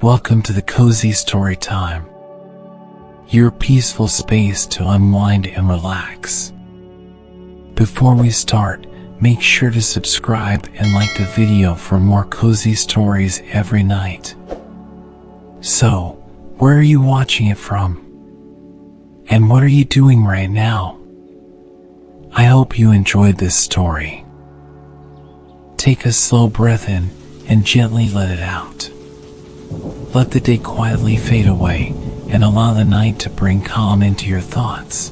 Welcome to the Cozy Storytime, your peaceful space to unwind and relax. Before we start, make sure to subscribe and like the video for more cozy stories every night. So, where are you watching it from? And what are you doing right now? I hope you enjoyed this story. Take a slow breath in and gently let it out. Let the day quietly fade away and allow the night to bring calm into your thoughts.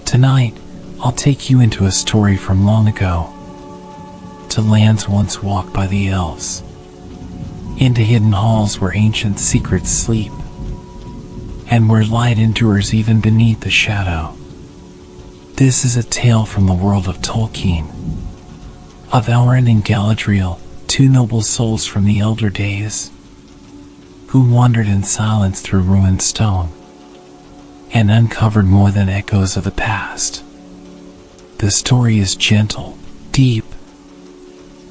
Tonight, I'll take you into a story from long ago, to lands once walked by the elves, into hidden halls where ancient secrets sleep, and where light endures even beneath the shadow. This is a tale from the world of Tolkien, of Elven and Galadriel, two noble souls from the elder days, who wandered in silence through ruined stone and uncovered more than echoes of the past. The story is gentle, deep,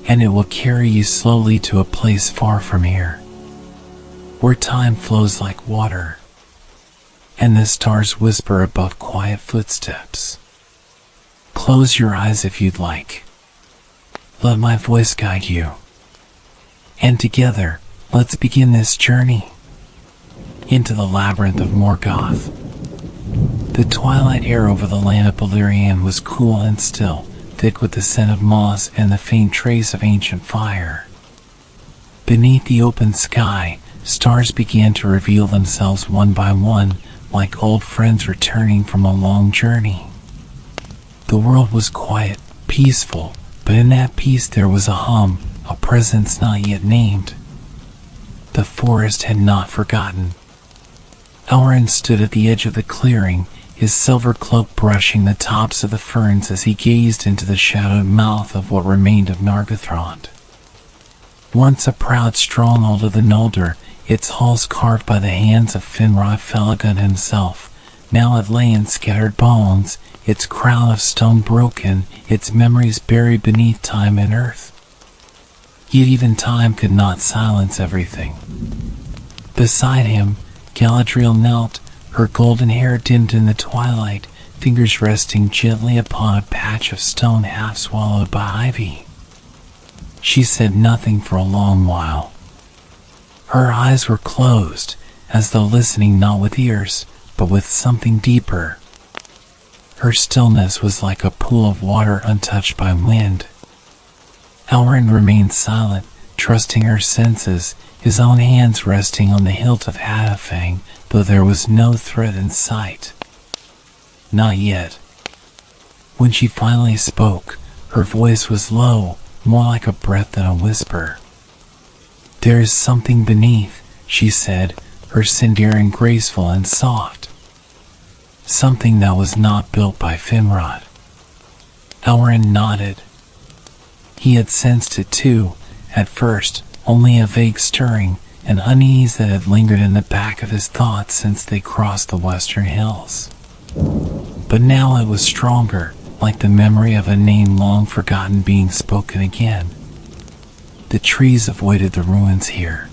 and it will carry you slowly to a place far from here, where time flows like water, and the stars whisper above quiet footsteps. Close your eyes if you'd like. Let my voice guide you. And together, let's begin this journey into the Labyrinth of Morgoth. The twilight air over the land of Beleriand was cool and still, thick with the scent of moss and the faint trace of ancient fire. Beneath the open sky, stars began to reveal themselves one by one, like old friends returning from a long journey. The world was quiet, peaceful, but in that peace there was a hum, a presence not yet named. The forest had not forgotten. Elrond stood at the edge of the clearing, his silver cloak brushing the tops of the ferns as he gazed into the shadowed mouth of what remained of Nargothrond. Once a proud stronghold of the Noldor, its halls carved by the hands of Finrod Felagund himself, now it lay in scattered bones, its crown of stone broken, its memories buried beneath time and earth. Yet even time could not silence everything. Beside him, Galadriel knelt, her golden hair dimmed in the twilight, fingers resting gently upon a patch of stone half swallowed by ivy. She said nothing for a long while. Her eyes were closed, as though listening not with ears, but with something deeper. Her stillness was like a pool of water untouched by wind. Elrond remained silent, trusting her senses, his own hands resting on the hilt of Hadafang, though there was no threat in sight. Not yet. When she finally spoke, her voice was low, more like a breath than a whisper. "There is something beneath," she said, her Sindarin graceful and soft. "Something that was not built by Finrod." Elrond nodded. He had sensed it too, at first, only a vague stirring, an unease that had lingered in the back of his thoughts since they crossed the western hills. But now it was stronger, like the memory of a name long forgotten being spoken again. The trees avoided the ruins here.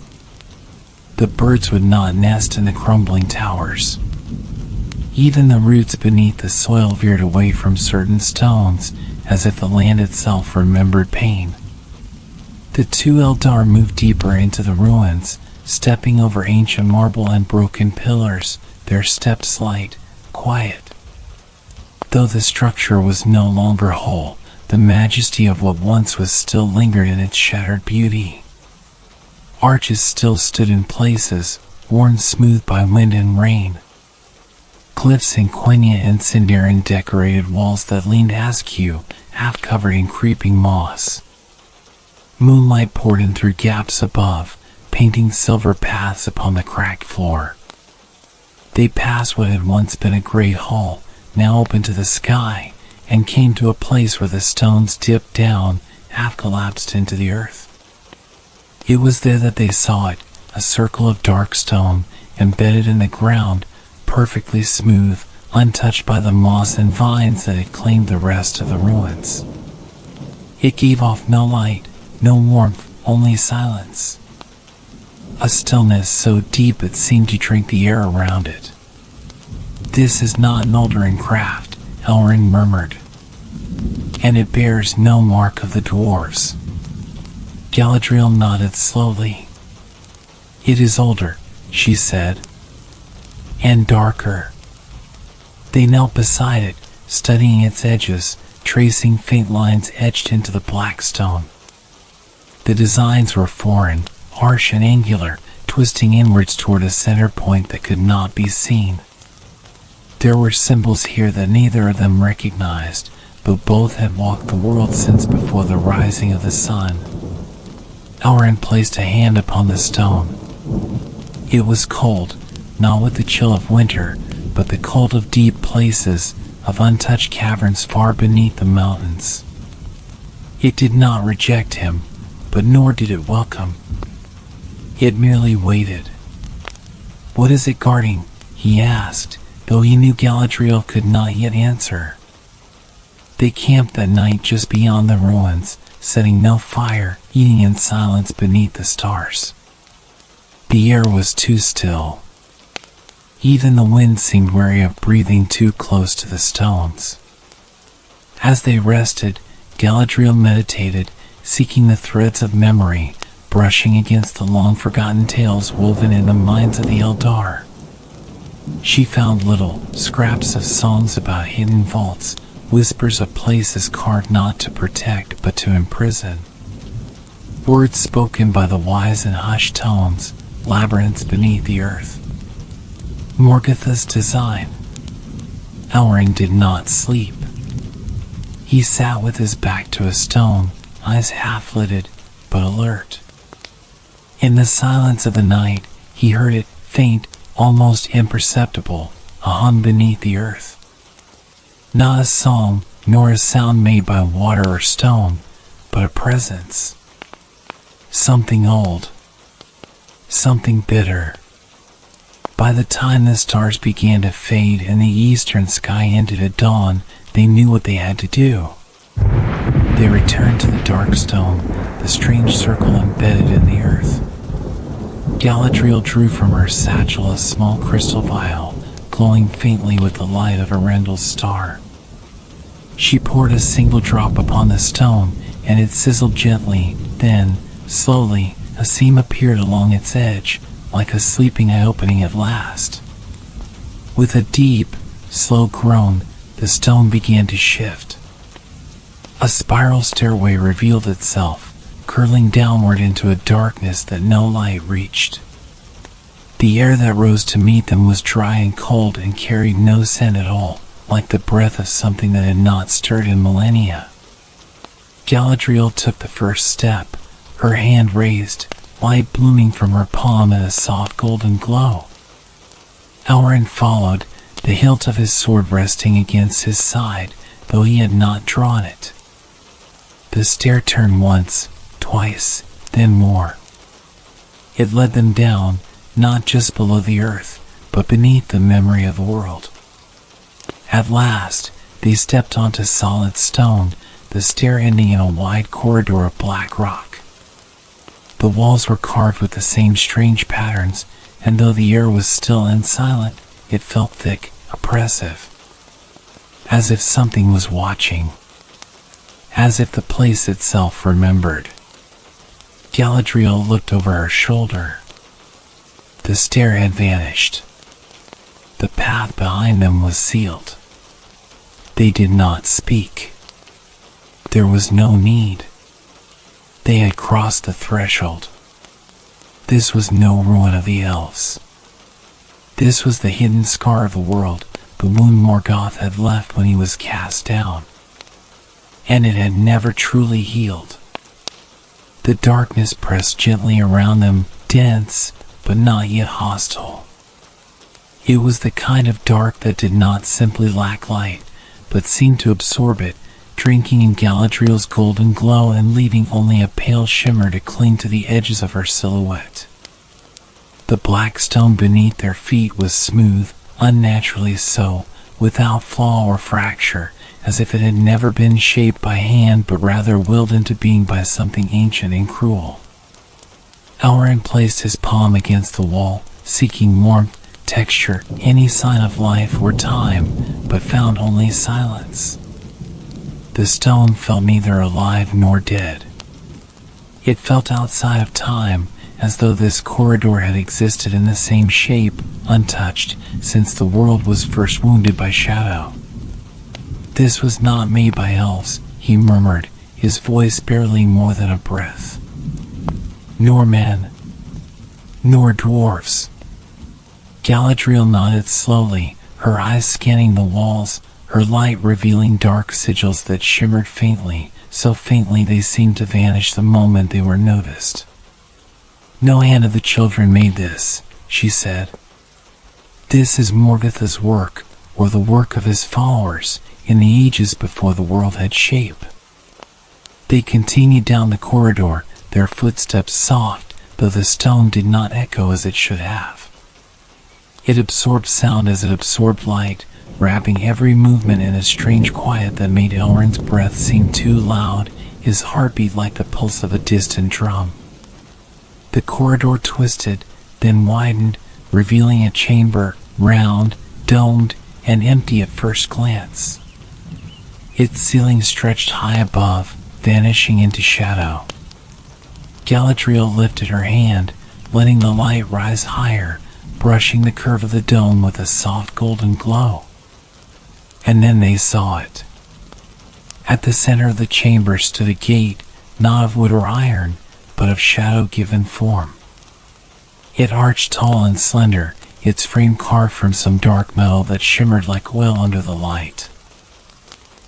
The birds would not nest in the crumbling towers. Even the roots beneath the soil veered away from certain stones, as if the land itself remembered pain. The two Eldar moved deeper into the ruins, stepping over ancient marble and broken pillars, their steps light, quiet. Though the structure was no longer whole, the majesty of what once was still lingered in its shattered beauty. Arches still stood in places, worn smooth by wind and rain. Cliffs in Quenya and Sindarin decorated walls that leaned askew, half covered in creeping moss. Moonlight poured in through gaps above, painting silver paths upon the cracked floor. They passed what had once been a great hall, now open to the sky, and came to a place where the stones dipped down, half collapsed into the earth. It was there that they saw it, a circle of dark stone, embedded in the ground, perfectly smooth, untouched by the moss and vines that had claimed the rest of the ruins. It gave off no light, no warmth, only silence. a stillness so deep it seemed to drink the air around it. "This is not an Eldarin craft," Elrin murmured, "and it bears no mark of the dwarves." Galadriel nodded slowly. "It is older," she said, "and darker." They knelt beside it, studying its edges, tracing faint lines etched into the black stone. The designs were foreign, harsh and angular, twisting inwards toward a center point that could not be seen. There were symbols here that neither of them recognized, but both had walked the world since before the rising of the sun. Elrin placed a hand upon the stone. It was cold, not with the chill of winter, but the cold of deep places, of untouched caverns far beneath the mountains. It did not reject him, but nor did it welcome. It merely waited. "What is it guarding?" he asked, though he knew Galadriel could not yet answer. They camped that night just beyond the ruins, setting no fire, eating in silence beneath the stars. The air was too still. Even the wind seemed wary of breathing too close to the stones. As they rested, Galadriel meditated, seeking the threads of memory, brushing against the long-forgotten tales woven in the minds of the Eldar. She found little scraps of songs about hidden vaults, whispers of places carved not to protect but to imprison. Words spoken by the wise in hushed tones, labyrinths beneath the earth. Morgoth's design. Elrin did not sleep. He sat with his back to a stone, eyes half-lidded, but alert. In the silence of the night, he heard it, faint, almost imperceptible, a hum beneath the earth. Not a song, nor a sound made by water or stone, but a presence. Something old. Something bitter. By the time the stars began to fade and the eastern sky ended at dawn, they knew what they had to do. They returned to the dark stone, the strange circle embedded in the earth. Galadriel drew from her satchel a small crystal vial, glowing faintly with the light of Arundel's star. She poured a single drop upon the stone, and it sizzled gently. Then, slowly, a seam appeared along its edge, like a sleeping eye opening at last. With a deep, slow groan, the stone began to shift. A spiral stairway revealed itself, curling downward into a darkness that no light reached. The air that rose to meet them was dry and cold and carried no scent at all, like the breath of something that had not stirred in millennia. Galadriel took the first step, her hand raised, light blooming from her palm in a soft golden glow. Elrin followed, the hilt of his sword resting against his side, though he had not drawn it. The stair turned once, twice, then more. It led them down, not just below the earth, but beneath the memory of the world. At last, they stepped onto solid stone, the stair ending in a wide corridor of black rock. The walls were carved with the same strange patterns, and though the air was still and silent, it felt thick, oppressive. As if something was watching. As if the place itself remembered. Galadriel looked over her shoulder. The stair had vanished. The path behind them was sealed. They did not speak. There was no need. They had crossed the threshold. This was no ruin of the elves. This was the hidden scar of the world, the wound Morgoth had left when he was cast down. And it had never truly healed. The darkness pressed gently around them, dense, but not yet hostile. It was the kind of dark that did not simply lack light, but seemed to absorb it, drinking in Galadriel's golden glow and leaving only a pale shimmer to cling to the edges of her silhouette. The black stone beneath their feet was smooth, unnaturally so, without flaw or fracture, as if it had never been shaped by hand but rather willed into being by something ancient and cruel. Elren placed his palm against the wall, seeking warmth, texture, any sign of life or time, but found only silence. The stone felt neither alive nor dead. It felt outside of time, as though this corridor had existed in the same shape, untouched, since the world was first wounded by shadow. "This was not made by elves," he murmured, his voice barely more than a breath. "Nor men. Nor dwarves." Galadriel nodded slowly, her eyes scanning the walls, her light revealing dark sigils that shimmered faintly, so faintly they seemed to vanish the moment they were noticed. "No hand of the children made this," she said. "This is Morgoth's work, or the work of his followers, in the ages before the world had shape." They continued down the corridor, their footsteps soft, though the stone did not echo as it should have. It absorbed sound as it absorbed light, wrapping every movement in a strange quiet that made Elren's breath seem too loud, his heartbeat like the pulse of a distant drum. The corridor twisted, then widened, revealing a chamber, round, domed, and empty at first glance. Its ceiling stretched high above, vanishing into shadow. Galadriel lifted her hand, letting the light rise higher, brushing the curve of the dome with a soft golden glow. And then they saw it. At the center of the chamber stood a gate, not of wood or iron, but of shadow-given form. It arched tall and slender, its frame carved from some dark metal that shimmered like oil under the light.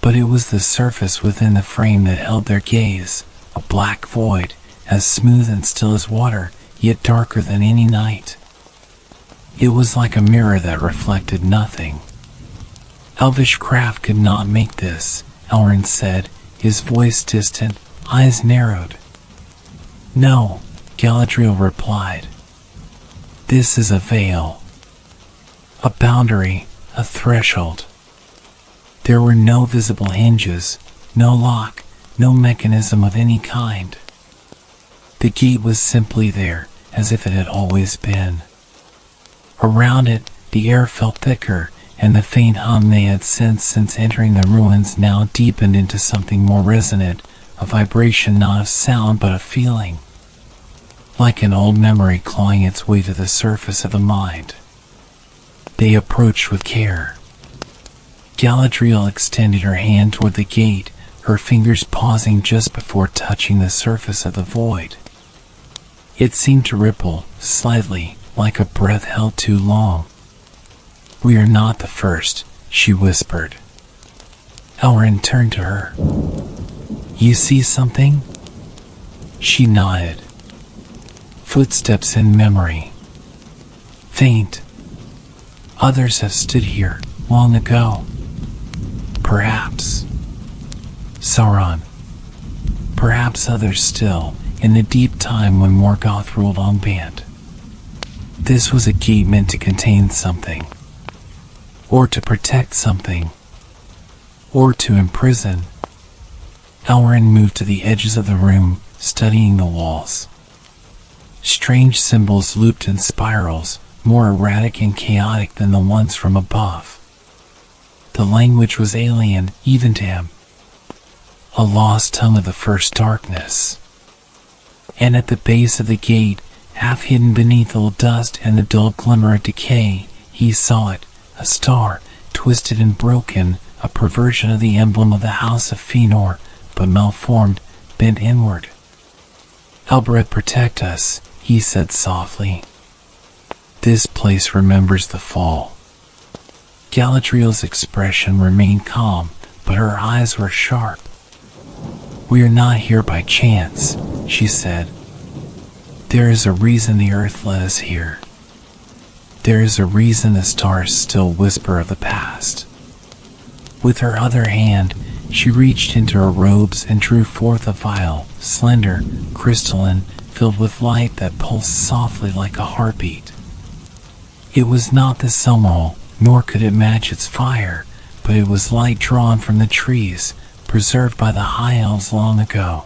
But it was the surface within the frame that held their gaze, a black void, as smooth and still as water, yet darker than any night. It was like a mirror that reflected nothing. "Elvish craft could not make this," Elren said, his voice distant, eyes narrowed. "No," Galadriel replied. "This is a veil. A boundary, a threshold." There were no visible hinges, no lock, no mechanism of any kind. The gate was simply there, as if it had always been. Around it, the air felt thicker, and the faint hum they had sensed since entering the ruins now deepened into something more resonant, a vibration not of sound but of feeling. Like an old memory clawing its way to the surface of the mind. They approached with care. Galadriel extended her hand toward the gate, her fingers pausing just before touching the surface of the void. It seemed to ripple, slightly, like a breath held too long. "We are not the first," she whispered. Elren turned to her. "You see something?" She nodded. Footsteps in memory. Faint. Others have stood here, long ago. Perhaps Sauron. Perhaps others still, in the deep time when Morgoth ruled Ambience. This was a gate meant to contain something. Or to protect something. Or to imprison. Elren moved to the edges of the room, studying the walls. Strange symbols looped in spirals, more erratic and chaotic than the ones from above. The language was alien, even to him. A lost tongue of the first darkness. And at the base of the gate, half hidden beneath old dust and the dull glimmer of decay, he saw it, a star, twisted and broken, a perversion of the emblem of the House of Fëanor, but malformed, bent inward. "Elbereth, protect us," he said softly. "This place remembers the fall." Galadriel's expression remained calm, but her eyes were sharp. "We are not here by chance," she said. "There is a reason the earth led us here. There is a reason the stars still whisper of the past." With her other hand, she reached into her robes and drew forth a vial, slender, crystalline, filled with light that pulsed softly like a heartbeat. It was not the Silmaril, nor could it match its fire, but it was light drawn from the trees, preserved by the High Elves long ago.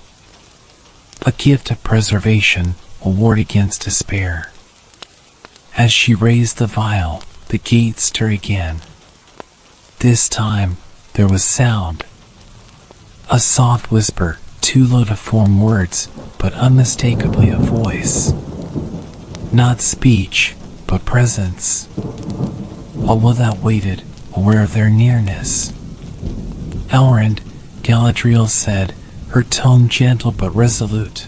A gift of preservation, a ward against despair. As she raised the vial, the gate stirred again. This time, there was sound. A soft whisper, too low to form words, but unmistakably a voice. Not speech, but presence. A will that waited, aware of their nearness. Elrond, Galadriel said, her tone gentle but resolute.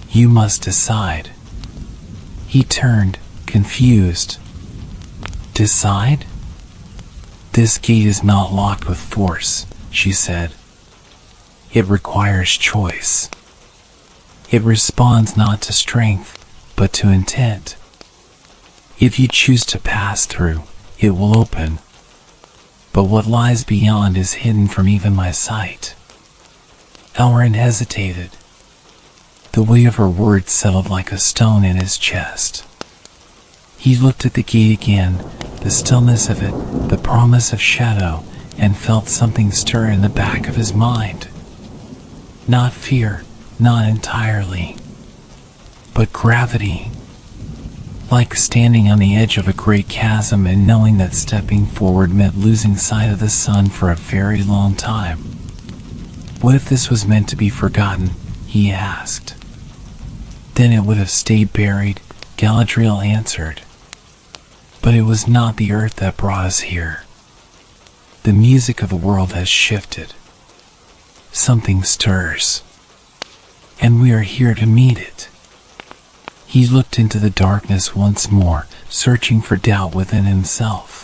You must decide. He turned, confused. Decide? This gate is not locked with force, she said. It requires choice. It responds not to strength, but to intent. If you choose to pass through, it will open. But what lies beyond is hidden from even my sight. Elrond hesitated. The weight of her words settled like a stone in his chest. He looked at the gate again, the stillness of it, the promise of shadow, and felt something stir in the back of his mind. Not fear, not entirely, but gravity. Like standing on the edge of a great chasm and knowing that stepping forward meant losing sight of the sun for a very long time. What if this was meant to be forgotten? He asked. Then it would have stayed buried, Galadriel answered. But it was not the earth that brought us here. The music of the world has shifted. Something stirs. And we are here to meet it. He looked into the darkness once more, searching for doubt within himself.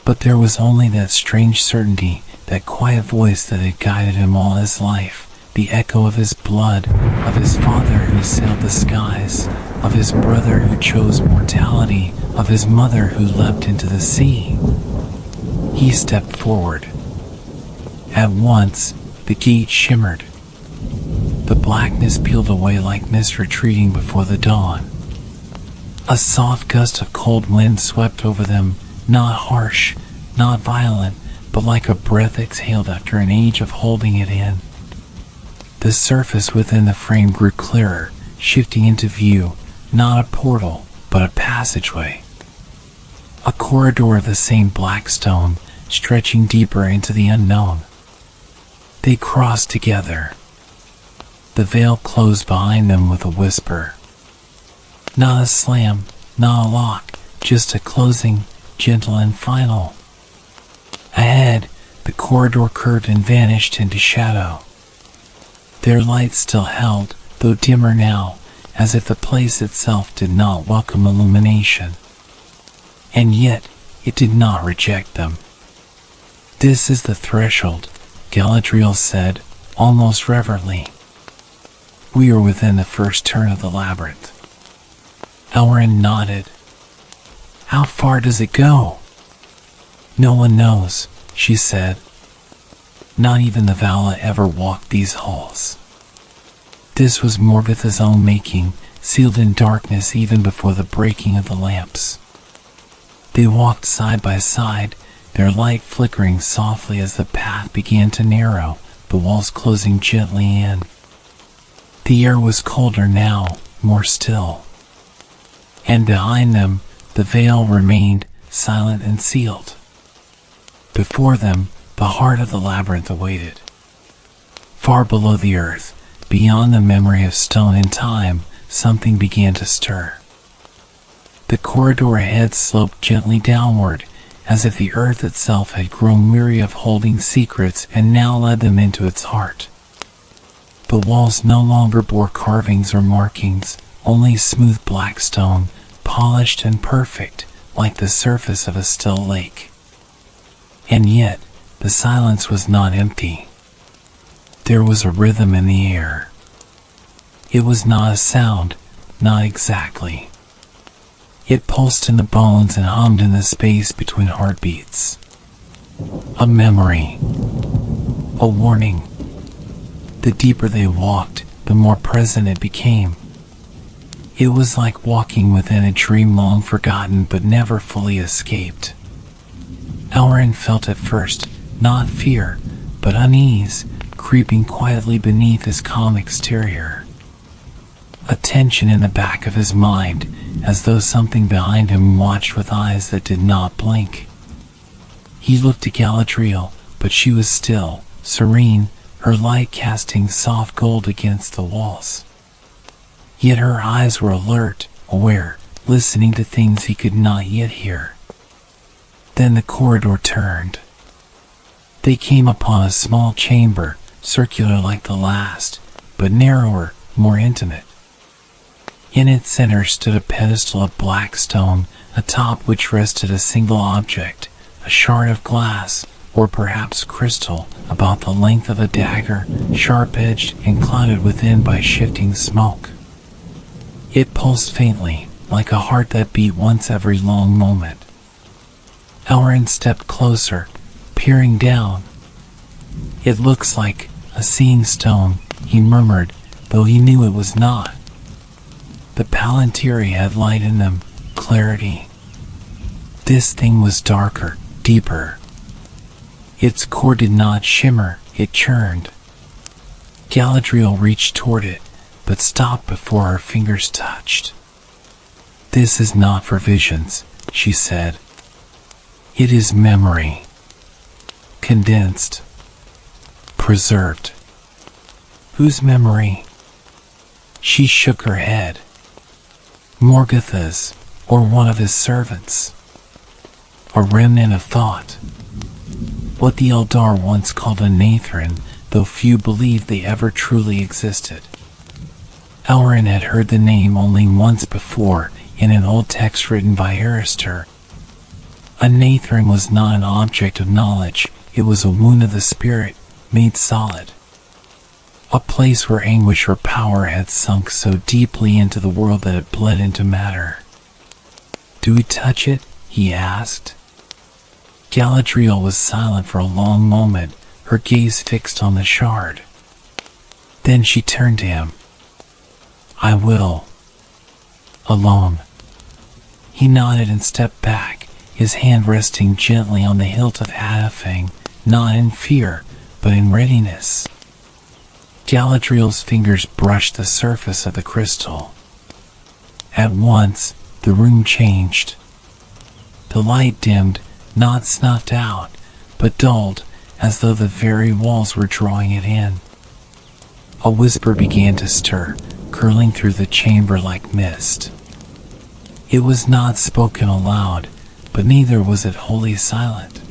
But there was only that strange certainty, that quiet voice that had guided him all his life, the echo of his blood, of his father who sailed the skies, of his brother who chose mortality, of his mother who leapt into the sea. He stepped forward. At once, the gate shimmered. The blackness peeled away like mist retreating before the dawn. A soft gust of cold wind swept over them, not harsh, not violent, but like a breath exhaled after an age of holding it in. The surface within the frame grew clearer, shifting into view, not a portal, but a passageway. A corridor of the same black stone, stretching deeper into the unknown. They crossed together. The veil closed behind them with a whisper. Not a slam, not a lock, just a closing, gentle and final. Ahead, the corridor curved and vanished into shadow. Their light still held, though dimmer now, as if the place itself did not welcome illumination. And yet, it did not reject them. This is the threshold, Galadriel said, almost reverently. We are within the first turn of the labyrinth. Elrond nodded. How far does it go? No one knows, she said. Not even the Vala ever walked these halls. This was Morgoth's own making, sealed in darkness even before the breaking of the lamps. They walked side by side, their light flickering softly as the path began to narrow, the walls closing gently in. The air was colder now, more still. And behind them, the veil remained, silent and sealed. Before them, the heart of the labyrinth awaited. Far below the earth, beyond the memory of stone and time, something began to stir. The corridor ahead sloped gently downward, as if the earth itself had grown weary of holding secrets and now led them into its heart. The walls no longer bore carvings or markings, only smooth black stone, polished and perfect, like the surface of a still lake. And yet, the silence was not empty. There was a rhythm in the air. It was not a sound, not exactly. It pulsed in the bones and hummed in the space between heartbeats. A memory. A warning. The deeper they walked, the more present it became. It was like walking within a dream long forgotten but never fully escaped. Elrond felt at first, not fear, but unease, creeping quietly beneath his calm exterior. a tension in the back of his mind, as though something behind him watched with eyes that did not blink. He looked at Galadriel, but she was still, serene, her light casting soft gold against the walls. Yet her eyes were alert, aware, listening to things he could not yet hear. Then the corridor turned. They came upon a small chamber, circular like the last, but narrower, more intimate. In its center stood a pedestal of black stone, atop which rested a single object, a shard of glass, or perhaps crystal, about the length of a dagger, sharp-edged and clouded within by shifting smoke. It pulsed faintly, like a heart that beat once every long moment. Elrond stepped closer, peering down. "It looks like a seeing stone," he murmured, though he knew it was not. The Palantiri had light in them, clarity. This thing was darker, deeper. Its core did not shimmer, it churned. Galadriel reached toward it, but stopped before her fingers touched. "This is not for visions," she said. "It is memory. Condensed. Preserved." "Whose memory?" She shook her head. "Morgoth's, or one of his servants. A remnant of thought. What the Eldar once called a Nathrin, though few believed they ever truly existed." Elrond had heard the name only once before, in an old text written by Arister. A Nathrin was not an object of knowledge, it was a wound of the spirit, made solid. A place where anguish or power had sunk so deeply into the world that it bled into matter. "Do we touch it?" he asked. Galadriel was silent for a long moment, her gaze fixed on the shard. Then she turned to him. "I will. Alone." He nodded and stepped back, his hand resting gently on the hilt of Hadafang, not in fear, but in readiness. Galadriel's fingers brushed the surface of the crystal. At once, the room changed. The light dimmed, not snuffed out, but dulled, as though the very walls were drawing it in. A whisper began to stir, curling through the chamber like mist. It was not spoken aloud, but neither was it wholly silent.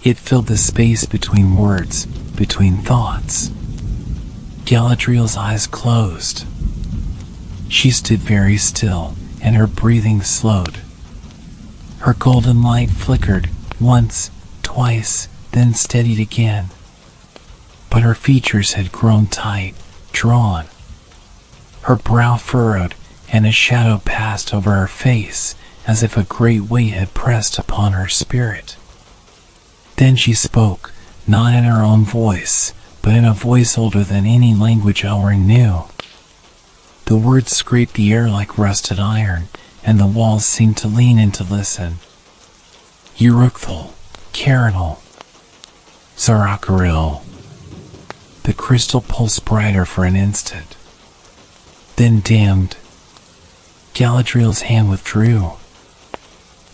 It filled the space between words, between thoughts. Galadriel's eyes closed. She stood very still, and her breathing slowed. Her golden light flickered, once, twice, then steadied again. But her features had grown tight, drawn. Her brow furrowed, and a shadow passed over her face, as if a great weight had pressed upon her spirit. Then she spoke, not in her own voice, but in a voice older than any language Elrond knew. The words scraped the air like rusted iron, and the walls seemed to lean in to listen. "Urukthul, Caranal, Zarakaril." The crystal pulsed brighter for an instant, then dimmed. Galadriel's hand withdrew.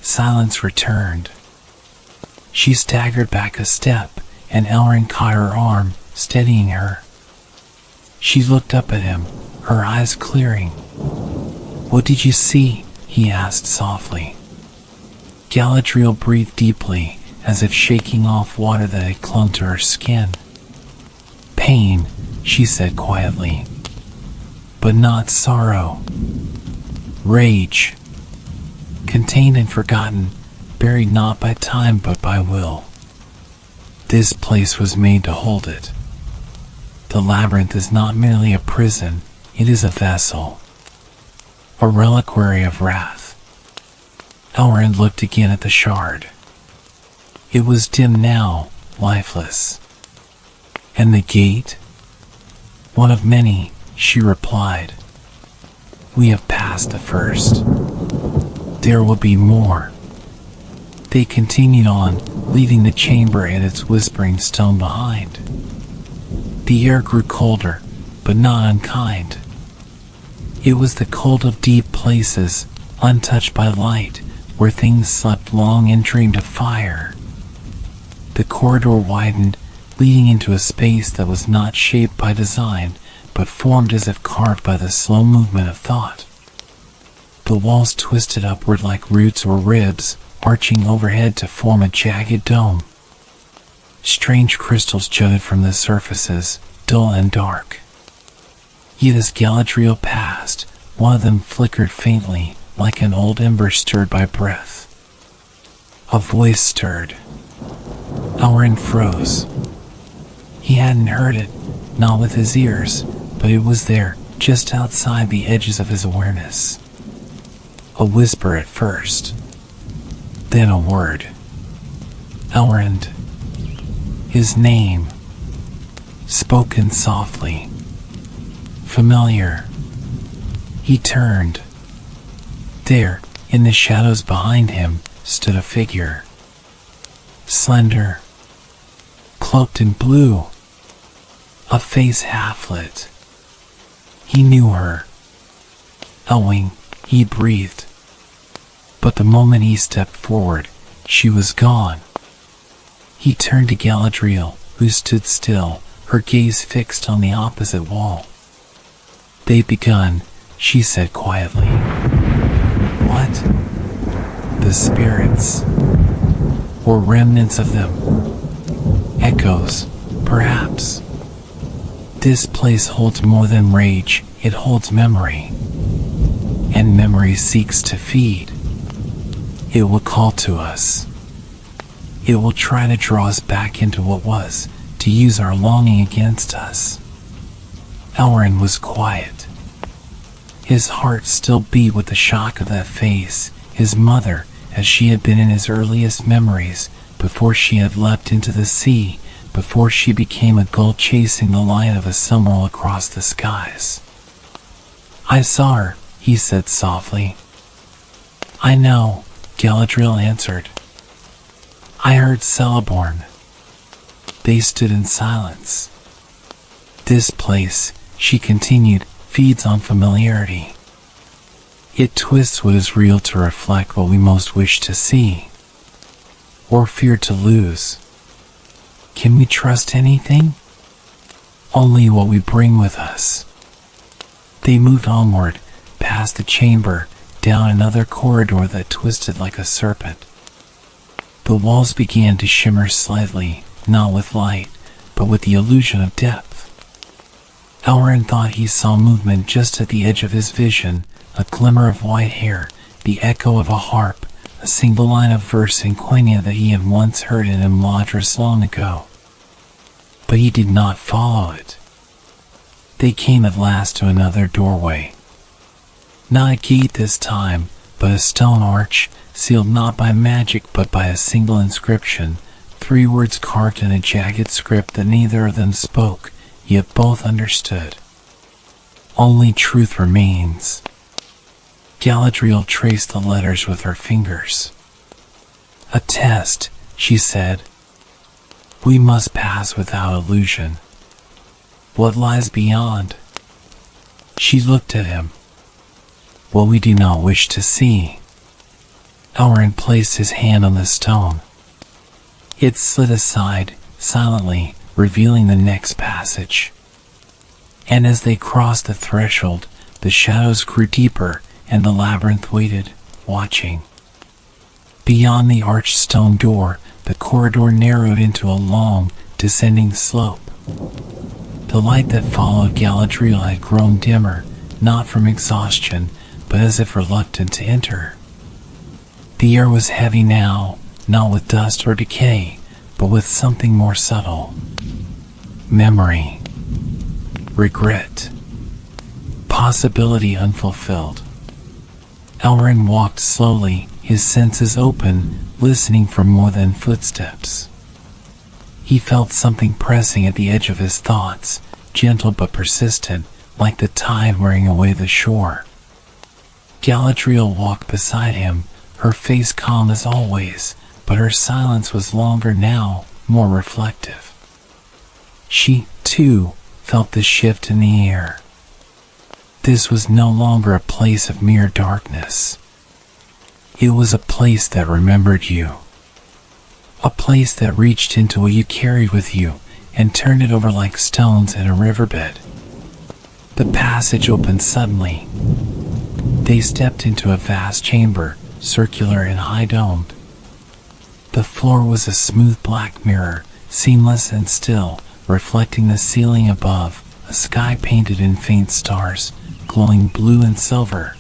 Silence returned. She staggered back a step, and Elrond caught her arm, steadying her. She looked up at him, her eyes clearing. "What did you see?" he asked softly. Galadriel breathed deeply, as if shaking off water that had clung to her skin. "Pain," she said quietly, "but not sorrow. Rage, contained and forgotten, buried not by time but by will. This place was made to hold it. The labyrinth is not merely a prison, it is a vessel, a reliquary of wrath." Elrond looked again at the shard. It was dim now, lifeless. "And the gate?" "One of many," she replied. "We have passed the first. There will be more." They continued on, leaving the chamber and its whispering stone behind. The air grew colder, but not unkind. It was the cold of deep places, untouched by light, where things slept long and dreamed of fire. The corridor widened, leading into a space that was not shaped by design, but formed as if carved by the slow movement of thought. The walls twisted upward like roots or ribs, arching overhead to form a jagged dome. Strange crystals jutted from the surfaces, dull and dark. Yet as Galadriel passed, one of them flickered faintly, like an old ember stirred by breath. A voice stirred. Elven froze. He hadn't heard it, not with his ears, but it was there, just outside the edges of his awareness. A whisper at first, then a word. Elrond. His name, spoken softly. Familiar. He turned. There, in the shadows behind him, stood a figure. Slender. Cloaked in blue. A face half lit. He knew her. Elwing, he breathed. But the moment he stepped forward, she was gone. He turned to Galadriel, who stood still, her gaze fixed on the opposite wall. "They've begun," she said quietly. "What?" "The spirits. Or remnants of them. Echoes, perhaps. This place holds more than rage, it holds memory. And memory seeks to feed. It will call to us. It will try to draw us back into what was, to use our longing against us." Elrond was quiet. His heart still beat with the shock of that face, his mother, as she had been in his earliest memories, before she had leapt into the sea, before she became a gull chasing the light of a summer across the skies. "I saw her," he said softly. "I know," Galadriel answered. "I heard Celeborn." They stood in silence. "This place," she continued, "feeds on familiarity. It twists what is real to reflect what we most wish to see, or fear to lose. Can we trust anything? Only what we bring with us." They moved onward, past the chamber, down another corridor that twisted like a serpent. The walls began to shimmer slightly, not with light, but with the illusion of depth. Elrond thought he saw movement just at the edge of his vision, a glimmer of white hair, the echo of a harp, a single line of verse in Quenya that he had once heard in Imladris long ago. But he did not follow it. They came at last to another doorway. Not a gate this time, but a stone arch, sealed not by magic but by a single inscription, 3 words carved in a jagged script that neither of them spoke, yet both understood. "Only truth remains." Galadriel traced the letters with her fingers. "A test," she said. "We must pass without illusion. What lies beyond?" She looked at him. "What we do not wish to see." Elrond placed his hand on the stone. It slid aside, silently, revealing the next passage. And as they crossed the threshold, the shadows grew deeper, and the labyrinth waited, watching. Beyond the arched stone door, the corridor narrowed into a long, descending slope. The light that followed Galadriel had grown dimmer, not from exhaustion, but as if reluctant to enter. The air was heavy now, not with dust or decay, but with something more subtle. Memory. Regret. Possibility unfulfilled. Elrond walked slowly, his senses open, listening for more than footsteps. He felt something pressing at the edge of his thoughts, gentle but persistent, like the tide wearing away the shore. Galadriel walked beside him, her face calm as always, but her silence was longer now, more reflective. She, too, felt the shift in the air. This was no longer a place of mere darkness. It was a place that remembered you. A place that reached into what you carried with you and turned it over like stones in a riverbed. The passage opened suddenly. They stepped into a vast chamber, circular and high-domed. The floor was a smooth black mirror, seamless and still, reflecting the ceiling above, a sky painted in faint stars, glowing blue and silver.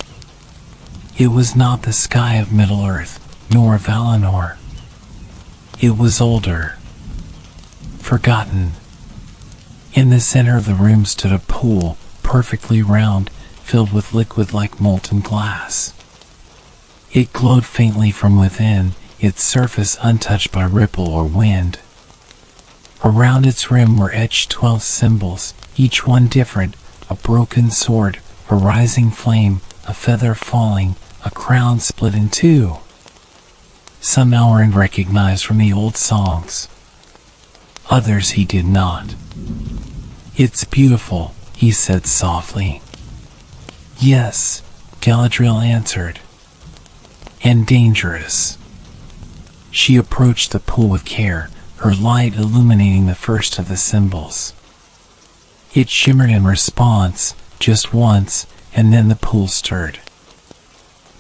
It was not the sky of Middle-earth, nor of Valinor. It was older, forgotten. In the center of the room stood a pool, perfectly round, filled with liquid like molten glass. It glowed faintly from within, its surface untouched by ripple or wind. Around its rim were etched 12 symbols, each one different: a broken sword, a rising flame, a feather falling, a crown split in two. Some Elven recognized from the old songs. Others he did not. "It's beautiful," he said softly. "Yes," Galadriel answered. "And dangerous." She approached the pool with care, her light illuminating the first of the symbols. It shimmered in response, just once, and then the pool stirred.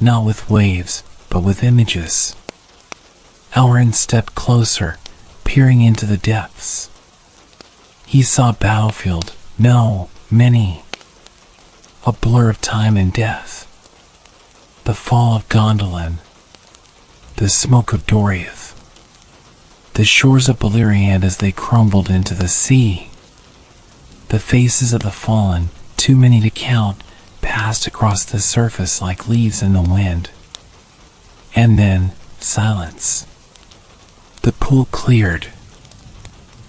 Not with waves, but with images. Elrond stepped closer, peering into the depths. He saw a battlefield, no, many. A blur of time and death. The fall of Gondolin. The smoke of Doriath. The shores of Beleriand as they crumbled into the sea. The faces of the fallen, too many to count, passed across the surface like leaves in the wind. And then, silence. The pool cleared.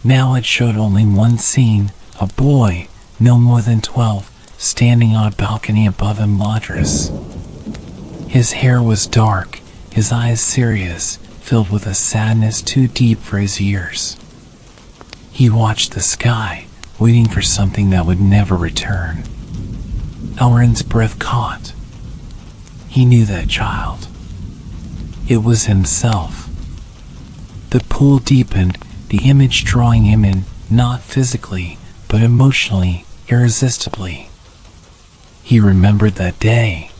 Now it showed only one scene: a boy, no more than 12, standing on a balcony above Imladris. His hair was dark, his eyes serious, filled with a sadness too deep for his years. He watched the sky, waiting for something that would never return. Elrond's breath caught. He knew that child. It was himself. The pool deepened, the image drawing him in, not physically, but emotionally, irresistibly. He remembered that day.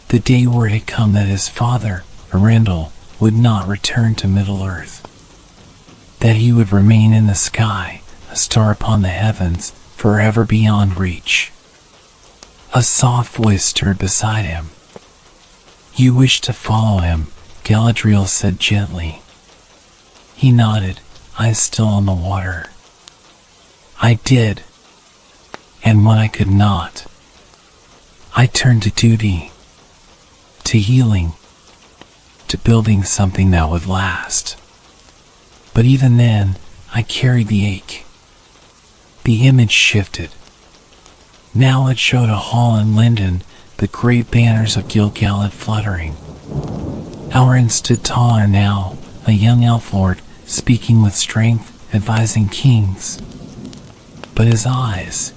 The day where it had come that his father, Arundel, would not return to Middle-earth. That he would remain in the sky, a star upon the heavens, forever beyond reach. A soft voice stirred beside him. "You wish to follow him," Galadriel said gently. He nodded, eyes still on the water. "I did. And when I could not, I turned to duty, to healing, to building something that would last. But even then, I carried the ache." The image shifted. Now it showed a hall in Lindon, the great banners of Gil-galad fluttering. Elrond stood taller now, a young elf lord, speaking with strength, advising kings. But his eyes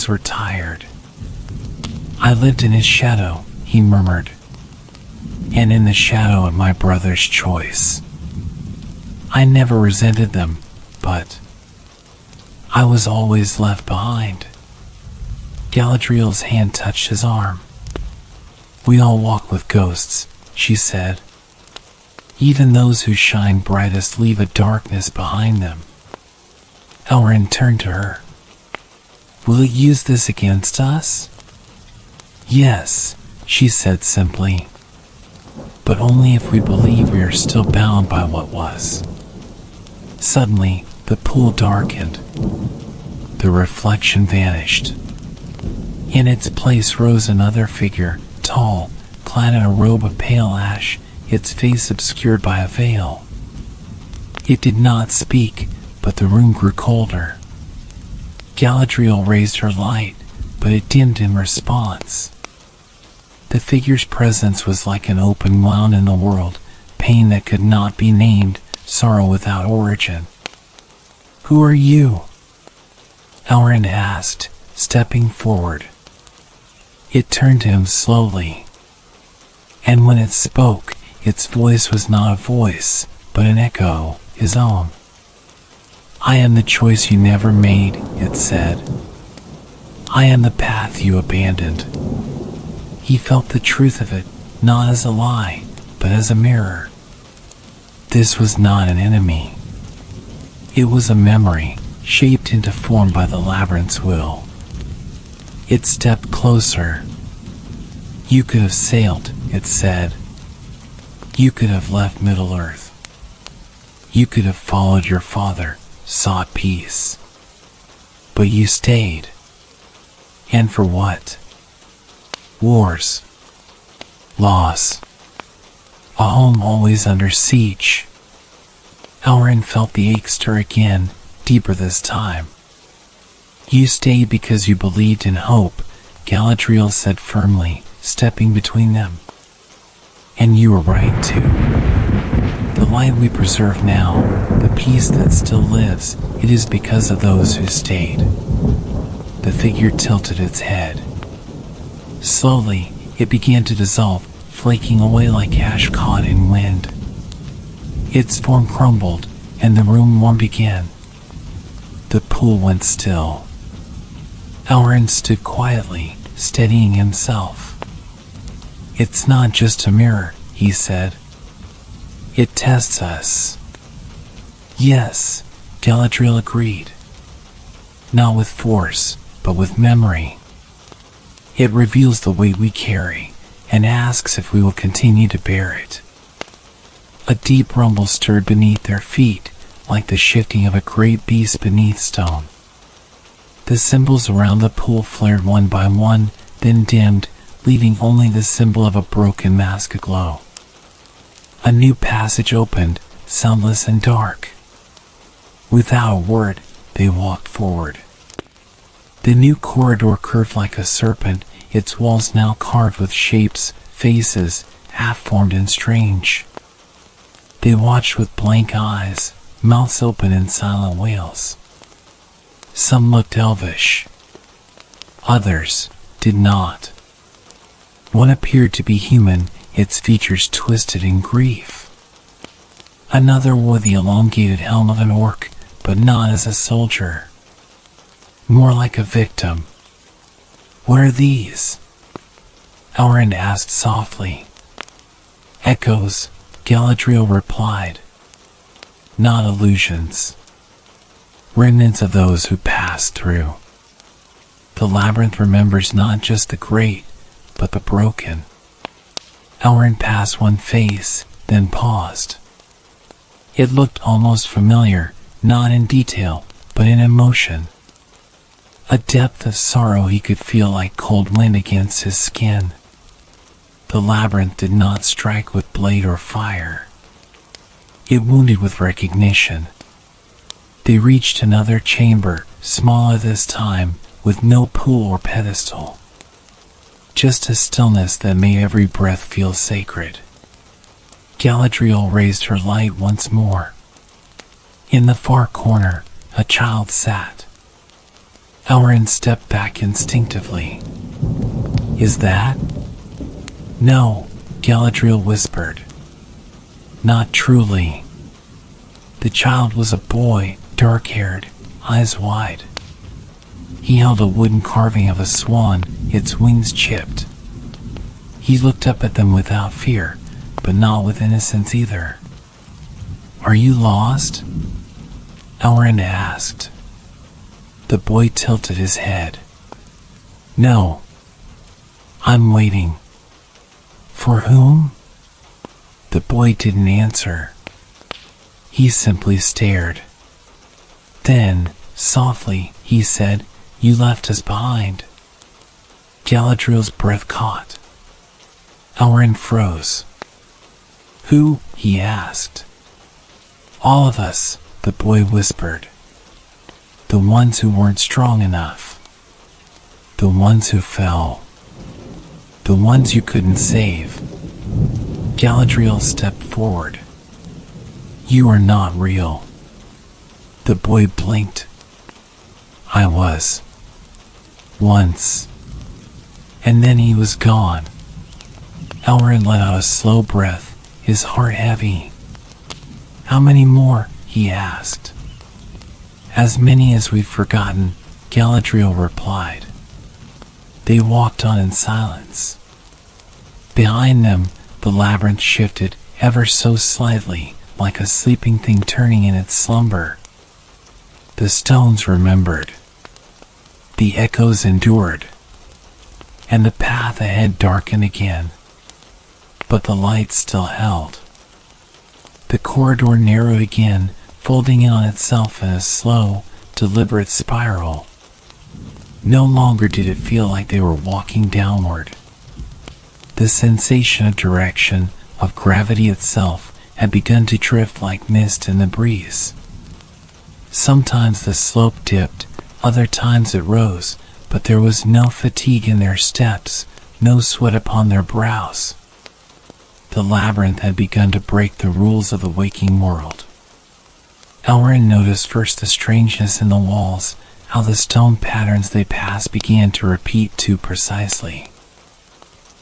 were tired. "I lived in his shadow," he murmured, "and in the shadow of my brother's choice. I never resented them, but I was always left behind." Galadriel's hand touched his arm. "We all walk with ghosts," she said. "Even those who shine brightest leave a darkness behind them." Elrond turned to her. "Will it use this against us?" "Yes," she said simply. "But only if we believe we are still bound by what was." Suddenly, the pool darkened. The reflection vanished. In its place rose another figure, tall, clad in a robe of pale ash, its face obscured by a veil. It did not speak, but the room grew colder. Galadriel raised her light, but it dimmed in response. The figure's presence was like an open wound in the world, pain that could not be named, sorrow without origin. "Who are you?" Elrond asked, stepping forward. It turned to him slowly, and when it spoke, its voice was not a voice, but an echo, his own. I am the choice you never made, it said. I am the path you abandoned. He felt the truth of it, not as a lie, but as a mirror. This was not an enemy. It was a memory, shaped into form by the labyrinth's will. It stepped closer. You could have sailed, it said. You could have left Middle-earth. You could have followed your father, sought peace. But you stayed. And for what? Wars. Loss. A home always under siege. Elren felt the ache stir again, deeper this time. You stayed because you believed in hope, Galadriel said firmly, stepping between them. And you were right too. The light we preserve now, the peace that still lives, it is because of those who stayed. The figure tilted its head. Slowly, it began to dissolve, flaking away like ash caught in wind. Its form crumbled, and the room warmed again. The pool went still. Elren stood quietly, steadying himself. It's not just a mirror, he said. It tests us. Yes, Galadriel agreed. Not with force, but with memory. It reveals the weight we carry, and asks if we will continue to bear it. A deep rumble stirred beneath their feet, like the shifting of a great beast beneath stone. The symbols around the pool flared one by one, then dimmed, leaving only the symbol of a broken mask aglow. A new passage opened, soundless and dark. Without a word, they walked forward. The new corridor curved like a serpent, its walls now carved with shapes, faces, half-formed and strange. They watched with blank eyes, mouths open in silent wails. Some looked elvish. Others did not. One appeared to be human, its features twisted in grief. Another wore the elongated helm of an orc, but not as a soldier. More like a victim. What are these? Elrond asked softly. Echoes, Galadriel replied. Not illusions. Remnants of those who passed through. The labyrinth remembers not just the great, but the broken. Elrond passed one face, then paused. It looked almost familiar, not in detail, but in emotion. A depth of sorrow he could feel like cold wind against his skin. The labyrinth did not strike with blade or fire. It wounded with recognition. They reached another chamber, smaller this time, with no pool or pedestal. Just a stillness that made every breath feel sacred. Galadriel raised her light once more. In the far corner, a child sat. Elrond stepped back instinctively. Is that? No, Galadriel whispered. Not truly. The child was a boy, dark-haired, eyes wide. He held a wooden carving of a swan, its wings chipped. He looked up at them without fear, but not with innocence either. Are you lost? Elrond asked. The boy tilted his head. No. I'm waiting. For whom? The boy didn't answer. He simply stared. Then, softly, he said, You left us behind. Galadriel's breath caught. Elrond froze. Who? He asked. All of us, the boy whispered. The ones who weren't strong enough. The ones who fell. The ones you couldn't save. Galadriel stepped forward. You are not real. The boy blinked. I was. Once. And then he was gone. Elrin let out a slow breath, his heart heavy. "How many more?" he asked. "As many as we've forgotten," Galadriel replied. They walked on in silence. Behind them, the labyrinth shifted ever so slightly, like a sleeping thing turning in its slumber. The stones remembered. The echoes endured. And the path ahead darkened again. But the light still held. The corridor narrowed again, folding in on itself in a slow, deliberate spiral. No longer did it feel like they were walking downward. The sensation of direction, of gravity itself, had begun to drift like mist in the breeze. Sometimes the slope dipped, other times it rose, but there was no fatigue in their steps, no sweat upon their brows. The labyrinth had begun to break the rules of the waking world. Elrin noticed first the strangeness in the walls, how the stone patterns they passed began to repeat too precisely.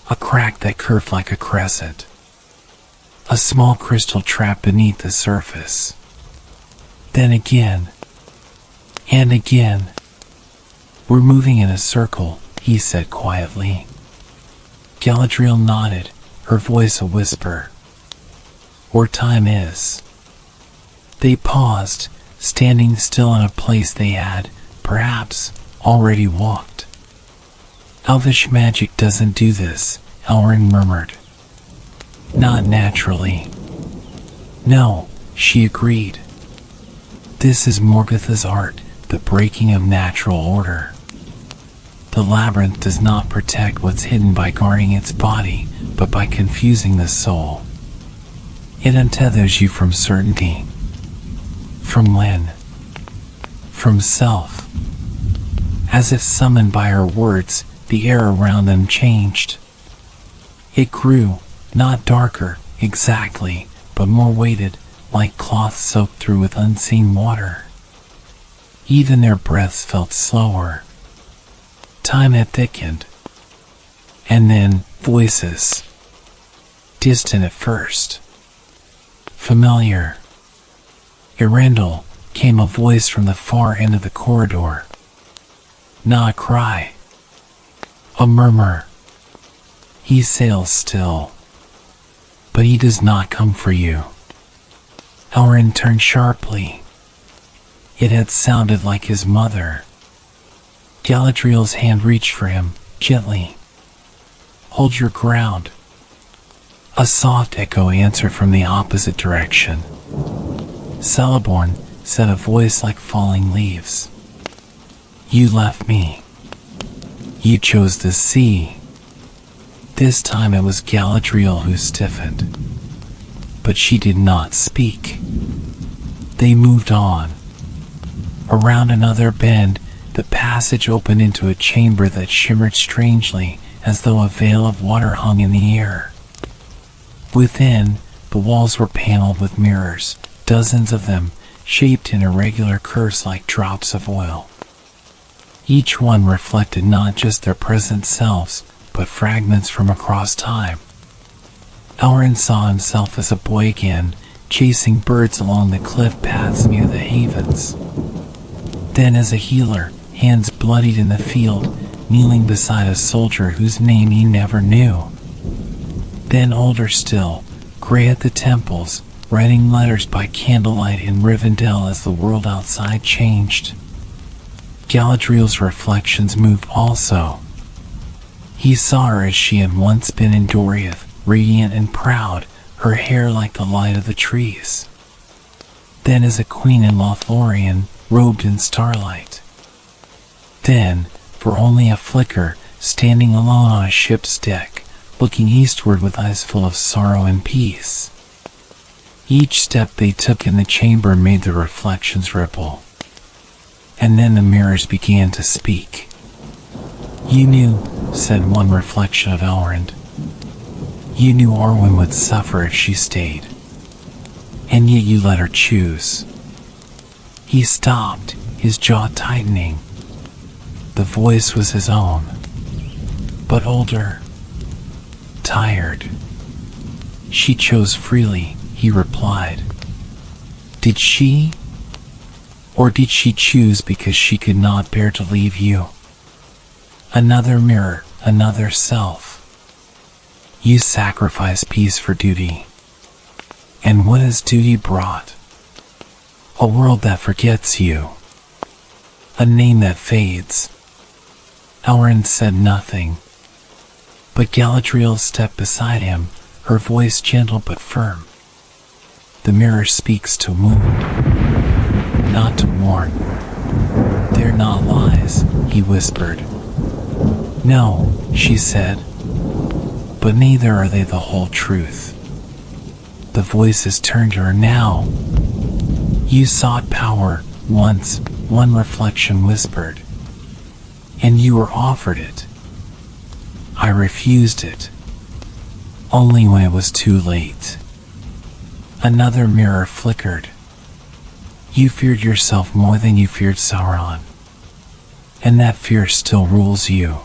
A crack that curved like a crescent. A small crystal trap beneath the surface. Then again. And again. "We're moving in a circle," he said quietly. Galadriel nodded, her voice a whisper. "Or time is." They paused, standing still in a place they had, perhaps, already walked. "Elvish magic doesn't do this," Elrin murmured. "Not naturally." "No," she agreed. "This is Morgoth's art, the breaking of natural order. The labyrinth does not protect what's hidden by guarding its body, but by confusing the soul. It untethers you from certainty. From when? From self." As if summoned by her words, the air around them changed. It grew, not darker, exactly, but more weighted, like cloth soaked through with unseen water. Even their breaths felt slower. Time had thickened. And then, voices. Distant at first. Familiar. Erendil, came a voice from the far end of the corridor. Not a cry. A murmur. "He sails still. But he does not come for you." Elrin turned sharply. It had sounded like his mother. Galadriel's hand reached for him, gently. "Hold your ground." A soft echo answered from the opposite direction. "Celeborn," said a voice like falling leaves. "You left me. You chose the sea." This time it was Galadriel who stiffened. But she did not speak. They moved on. Around another bend, the passage opened into a chamber that shimmered strangely, as though a veil of water hung in the air. Within, the walls were paneled with mirrors, dozens of them, shaped in irregular curves like drops of oil. Each one reflected not just their present selves, but fragments from across time. Elrin saw himself as a boy again, chasing birds along the cliff paths near the havens. Then as a healer, hands bloodied in the field, kneeling beside a soldier whose name he never knew. Then older still, gray at the temples, writing letters by candlelight in Rivendell as the world outside changed. Galadriel's reflections moved also. He saw her as she had once been in Doriath, radiant and proud, her hair like the light of the trees. Then as a queen in Lothlorien, robed in starlight. Then, for only a flicker, standing alone on a ship's deck, looking eastward with eyes full of sorrow and peace. Each step they took in the chamber made the reflections ripple. And then the mirrors began to speak. "You knew," said one reflection of Elrond. "You knew Orwyn would suffer if she stayed. And yet you let her choose." He stopped, his jaw tightening. The voice was his own. but older, tired. She chose freely, he replied. Did she? Or did she choose because she could not bear to leave you? Another mirror, another self. You sacrifice peace for duty. And what has duty brought? A world that forgets you. A name that fades. Elren said nothing. But Galadriel stepped beside him, her voice gentle but firm. The mirror speaks to wound, not to warn. They're not lies, he whispered. No, she said. But neither are they the whole truth. The voices turned to her now. You sought power once, one reflection whispered. And you were offered it. I refused it. Only when it was too late. Another mirror flickered. You feared yourself more than you feared Sauron. And that fear still rules you.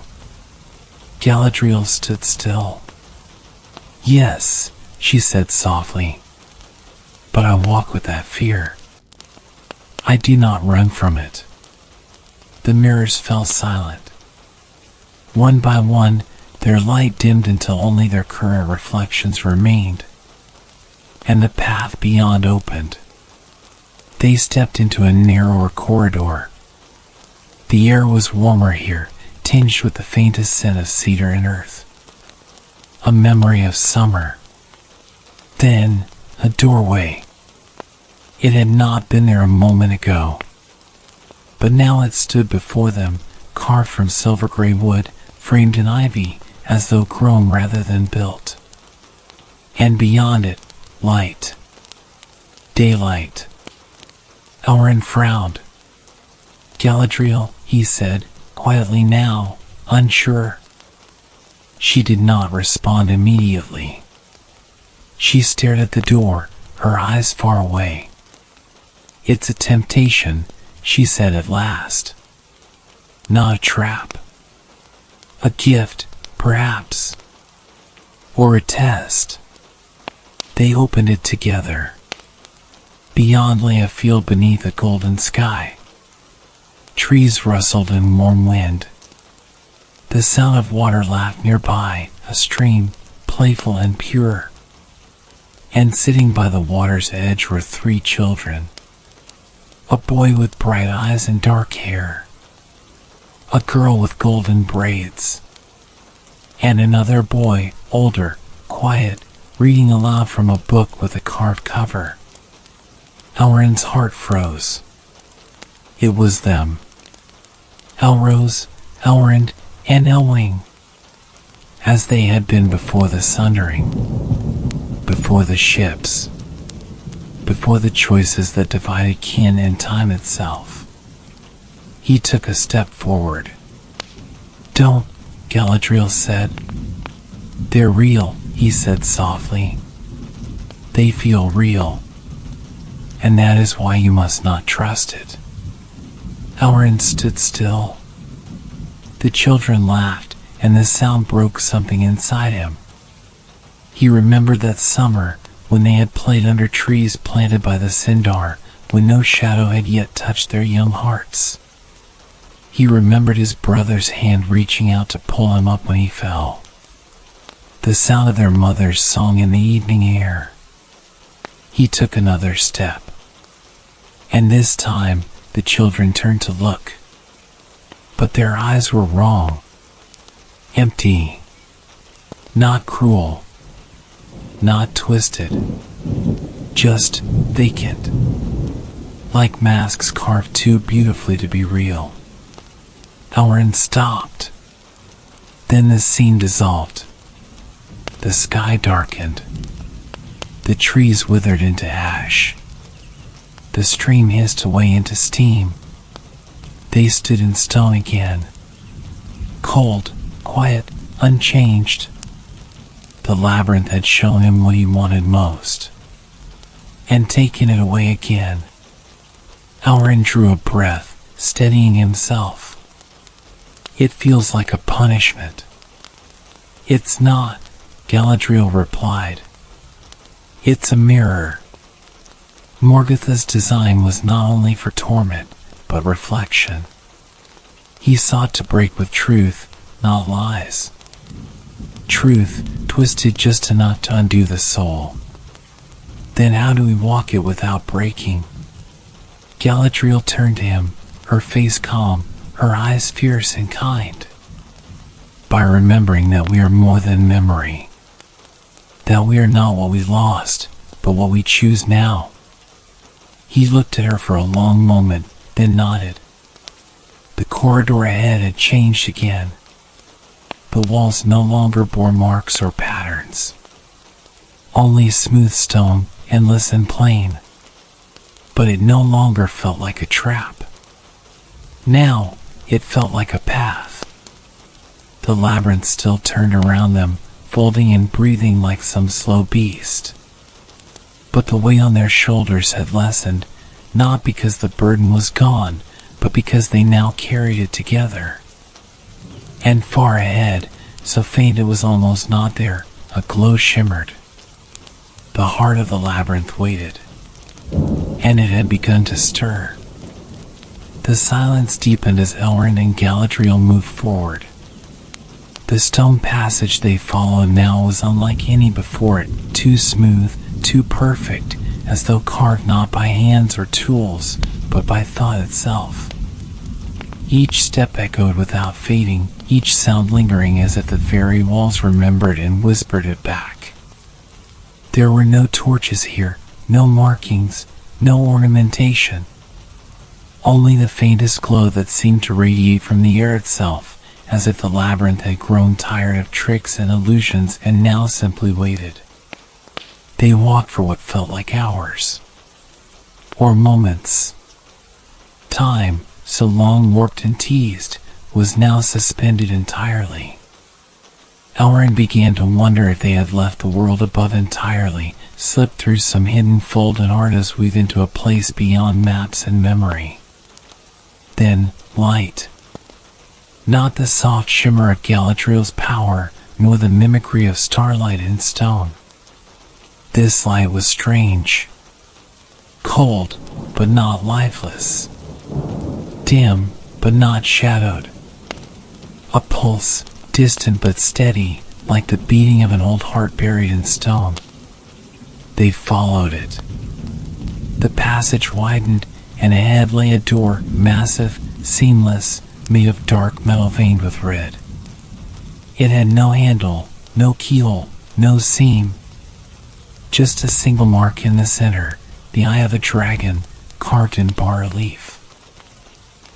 Galadriel stood still. Yes, she said softly. But I walk with that fear. I do not run from it. The mirrors fell silent. One by one, their light dimmed until only their current reflections remained, and the path beyond opened. They stepped into a narrower corridor. The air was warmer here, tinged with the faintest scent of cedar and earth. A memory of summer. Then, a doorway. It had not been there a moment ago. But now it stood before them, carved from silver gray wood, framed in ivy, as though grown rather than built. And beyond it, light. Daylight. Elren frowned. Galadriel, he said, quietly now, unsure. She did not respond immediately. She stared at the door, her eyes far away. It's a temptation, she said at last. Not a trap. A gift, perhaps. Or a test. They opened it together. Beyond lay a field beneath a golden sky. Trees rustled in warm wind. The sound of water laughed nearby, a stream, playful and pure. And sitting by the water's edge were 3 children. A boy with bright eyes and dark hair. A girl with golden braids. And another boy, older, quiet, reading aloud from a book with a carved cover. Elren's heart froze. It was them. Elrose, Elrond, and Elwing. As they had been before the sundering. Before the ships. Before the choices that divided kin and time itself. He took a step forward. Don't, Galadriel said. They're real, he said softly. They feel real. And that is why you must not trust it. Elrond stood still. The children laughed, and the sound broke something inside him. He remembered that summer, when they had played under trees planted by the Sindar, when no shadow had yet touched their young hearts. He remembered his brother's hand reaching out to pull him up when he fell. The sound of their mother's song in the evening air. He took another step. And this time, the children turned to look. But their eyes were wrong. Empty. Not cruel. Not twisted. Just vacant. Like masks carved too beautifully to be real. Elrond stopped. Then the scene dissolved. The sky darkened. The trees withered into ash. The stream hissed away into steam. They stood in stone again. Cold, quiet, unchanged. The labyrinth had shown him what he wanted most. And taken it away again. Elrond drew a breath, steadying himself. It feels like a punishment. "It's not," Galadriel replied. "It's a mirror." Morgoth's design was not only for torment, but reflection. He sought to break with truth, not lies. Truth, twisted just enough to undo the soul. Then how do we walk it without breaking? Galadriel turned to him, her face calm, her eyes fierce and kind. By remembering that we are more than memory. That we are not what we lost, but what we choose now. He looked at her for a long moment, then nodded. The corridor ahead had changed again. The walls no longer bore marks or patterns. Only smooth stone, endless and plain. But it no longer felt like a trap. Now, it felt like a path. The labyrinth still turned around them, folding and breathing like some slow beast. But the weight on their shoulders had lessened, not because the burden was gone, but because they now carried it together. And far ahead, so faint it was almost not there, a glow shimmered. The heart of the labyrinth waited, and it had begun to stir. The silence deepened as Elrond and Galadriel moved forward. The stone passage they followed now was unlike any before it, too smooth, too perfect, as though carved not by hands or tools, but by thought itself. Each step echoed without fading, each sound lingering as if the very walls remembered and whispered it back. There were no torches here, no markings, no ornamentation. Only the faintest glow that seemed to radiate from the air itself, as if the labyrinth had grown tired of tricks and illusions and now simply waited. They walked for what felt like hours. Or moments. Time, so long warped and teased, was now suspended entirely. Elrond began to wonder if they had left the world above entirely, slipped through some hidden fold and artist weave into a place beyond maps and memory. Then, light. Not the soft shimmer of Galadriel's power, nor the mimicry of starlight in stone. This light was strange. Cold, but not lifeless. Dim, but not shadowed. A pulse, distant but steady, like the beating of an old heart buried in stone. They followed it. The passage widened, and ahead lay a door, massive, seamless, made of dark metal veined with red. It had no handle, no keyhole, no seam. Just a single mark in the center, the eye of a dragon, carved in bas-relief.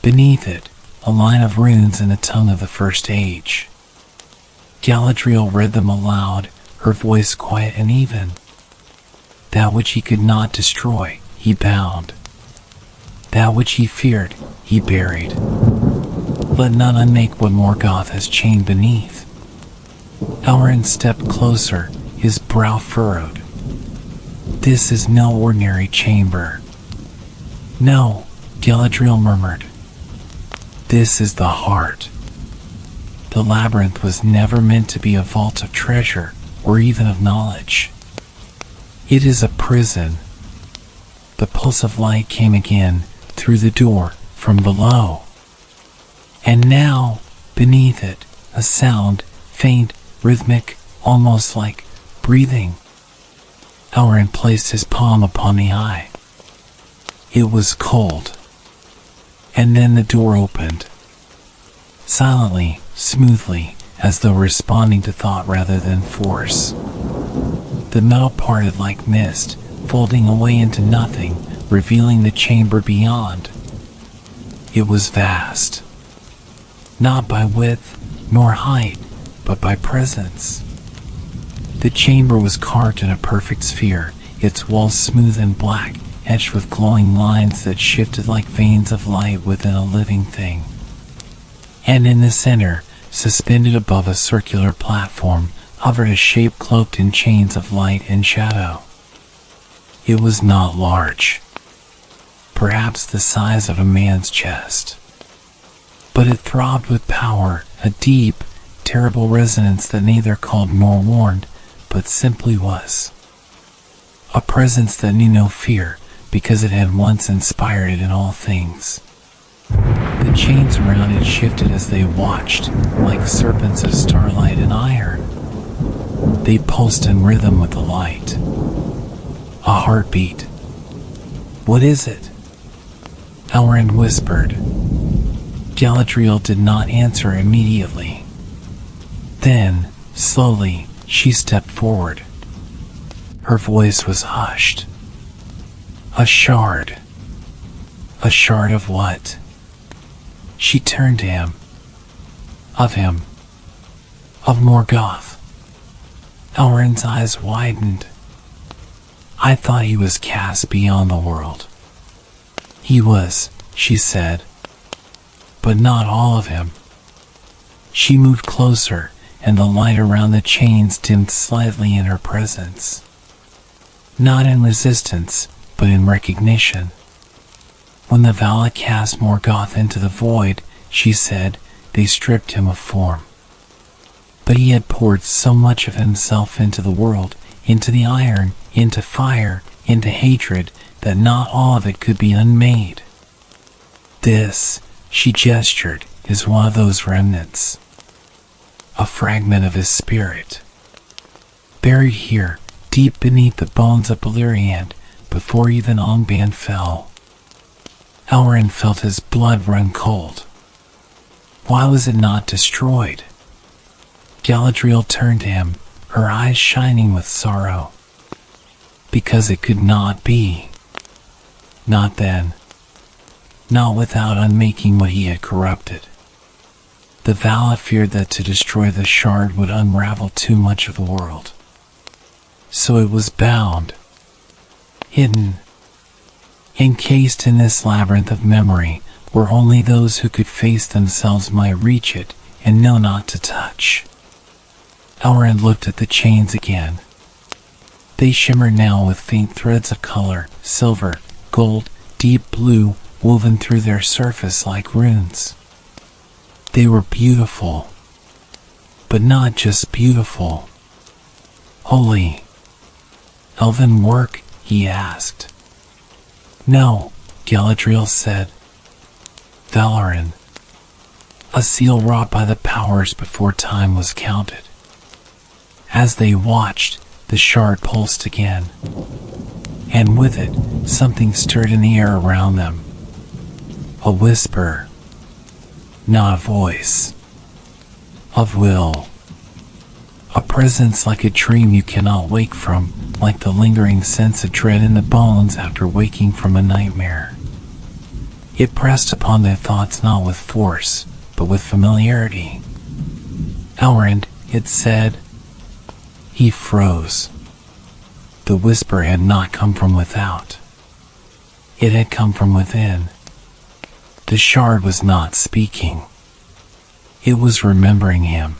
Beneath it, a line of runes in the tongue of the First Age. Galadriel read them aloud, her voice quiet and even. That which he could not destroy, he bound. That which he feared, he buried. Let none unmake what Morgoth has chained beneath. Elrond stepped closer, his brow furrowed. This is no ordinary chamber. No, Galadriel murmured. This is the heart. The labyrinth was never meant to be a vault of treasure, or even of knowledge. It is a prison. The pulse of light came again, through the door, from below. And now, beneath it, a sound, faint, rhythmic, almost like breathing. Elrond placed his palm upon the eye. It was cold. And then the door opened. Silently, smoothly, as though responding to thought rather than force. The metal parted like mist, folding away into nothing, revealing the chamber beyond. It was vast. Not by width, nor height, but by presence. The chamber was carved in a perfect sphere, its walls smooth and black, etched with glowing lines that shifted like veins of light within a living thing. And in the center, suspended above a circular platform, hovered a shape cloaked in chains of light and shadow. It was not large, perhaps the size of a man's chest, but it throbbed with power, a deep, terrible resonance that neither called nor warned, but simply was. A presence that knew no fear, because it had once inspired it in all things. The chains around it shifted as they watched, like serpents of starlight and iron. They pulsed in rhythm with the light. A heartbeat. "What is it?" Elrond whispered. Galadriel did not answer immediately. Then, slowly, she stepped forward. Her voice was hushed. "A shard." "A shard of what?" She turned to him. "Of him. Of Morgoth." Elrond's eyes widened. "I thought he was cast beyond the world." "He was," she said. "But not all of him." She moved closer, and the light around the chains dimmed slightly in her presence. Not in resistance, but in recognition. When the Vala cast Morgoth into the void, she said, they stripped him of form. But he had poured so much of himself into the world, into the iron, into fire, into hatred, that not all of it could be unmade. This, she gestured, is one of those remnants. A fragment of his spirit. Buried here, deep beneath the bones of Beleriand, before even Angband fell. Elrond felt his blood run cold. Why was it not destroyed? Galadriel turned to him, her eyes shining with sorrow. Because it could not be. Not then. Not without unmaking what he had corrupted. The Vala feared that to destroy the shard would unravel too much of the world. So it was bound. Hidden. Encased in this labyrinth of memory, where only those who could face themselves might reach it and know not to touch. Elrond looked at the chains again. They shimmered now with faint threads of color, silver, gold, deep blue, woven through their surface like runes. They were beautiful. But not just beautiful. Holy. Elven work? He asked. No, Galadriel said. Valoran. A seal wrought by the powers before time was counted. As they watched, the shard pulsed again. And with it, something stirred in the air around them. A whisper. Not a voice. Of will. A presence like a dream you cannot wake from, like the lingering sense of dread in the bones after waking from a nightmare. It pressed upon their thoughts not with force, but with familiarity. Elrond, it said. He froze. The whisper had not come from without. It had come from within. The shard was not speaking. It was remembering him.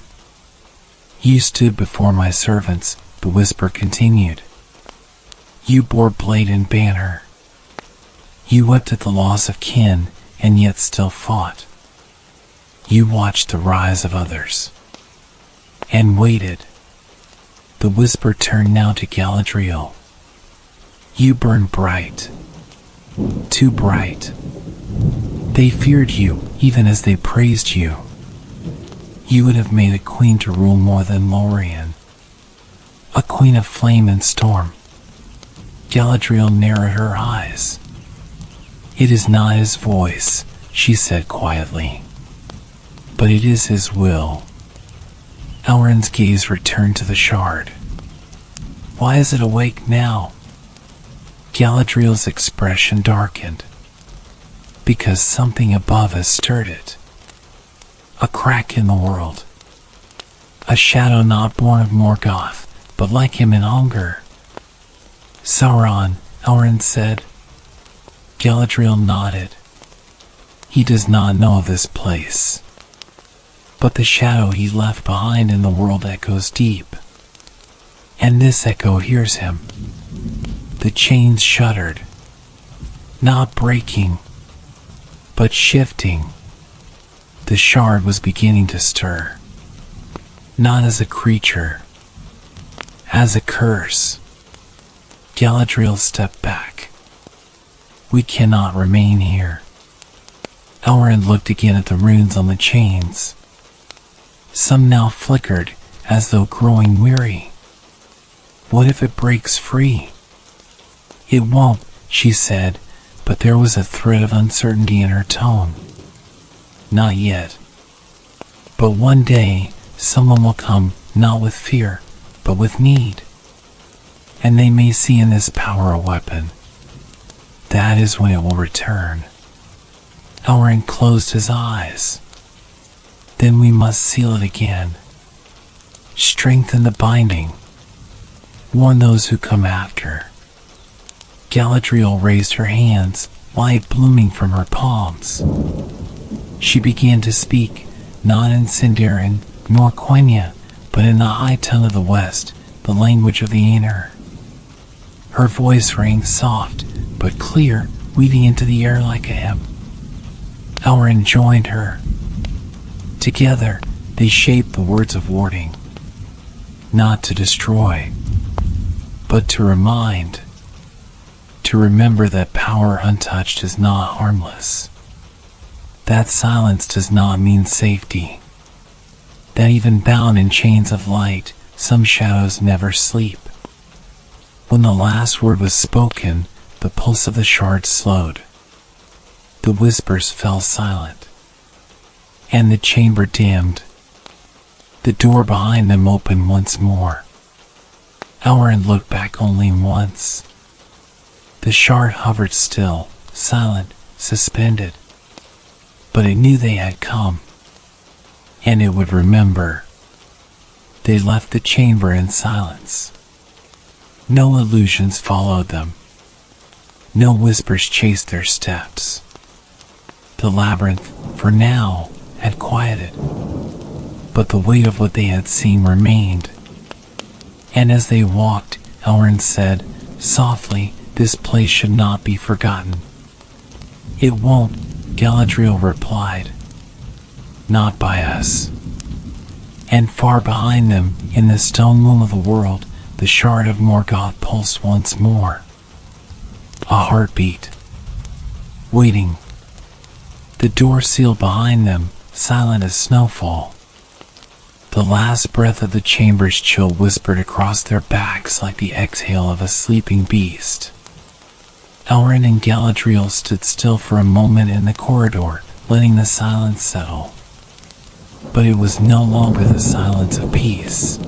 You stood before my servants, the whisper continued. You bore blade and banner. You wept at the loss of kin, and yet still fought. You watched the rise of others. And waited. The whisper turned now to Galadriel. You burned bright. Too bright. They feared you, even as they praised you. You would have made a queen to rule more than Lorien. A queen of flame and storm. Galadriel narrowed her eyes. It is not his voice, she said quietly. But it is his will. Elrond's gaze returned to the shard. Why is it awake now? Galadriel's expression darkened. Because something above has stirred it. A crack in the world. A shadow not born of Morgoth, but like him in hunger. Sauron, Elrond said. Galadriel nodded. He does not know of this place. But the shadow he left behind in the world echoes deep. And this echo hears him. The chains shuddered. Not breaking, but shifting. The shard was beginning to stir. not as a creature, as a curse. Galadriel stepped back. We cannot remain here. Elrond looked again at the runes on the chains. Some now flickered, as though growing weary. What if it breaks free? It won't, she said, but there was a thread of uncertainty in her tone. Not yet. But one day, someone will come, not with fear, but with need. And they may see in this power a weapon. That is when it will return. Elrond closed his eyes. Then we must seal it again. Strengthen the binding. Warn those who come after. Galadriel raised her hands, light blooming from her palms. She began to speak, not in Sindarin nor Quenya, but in the high tongue of the West, the language of the Aenir. Her voice rang soft, but clear, weaving into the air like a hymn. Elrond joined her. Together, they shaped the words of warding. Not to destroy, but to remind. To remember that power untouched is not harmless. That silence does not mean safety. That even bound in chains of light, some shadows never sleep. When the last word was spoken, the pulse of the shards slowed. The whispers fell silent. And the chamber dimmed. The door behind them opened once more. Elrond looked back only once. The shard hovered still, silent, suspended. But it knew they had come. And it would remember. They left the chamber in silence. No illusions followed them. No whispers chased their steps. The labyrinth, for now, had quieted. But the weight of what they had seen remained. And as they walked, Elrond said, softly, this place should not be forgotten. It won't, Galadriel replied. Not by us. And far behind them, in the stone womb of the world, the shard of Morgoth pulsed once more. A heartbeat. Waiting. The door sealed behind them, silent as snowfall. The last breath of the chamber's chill whispered across their backs like the exhale of a sleeping beast. Elrond and Galadriel stood still for a moment in the corridor, letting the silence settle. But it was no longer the silence of peace.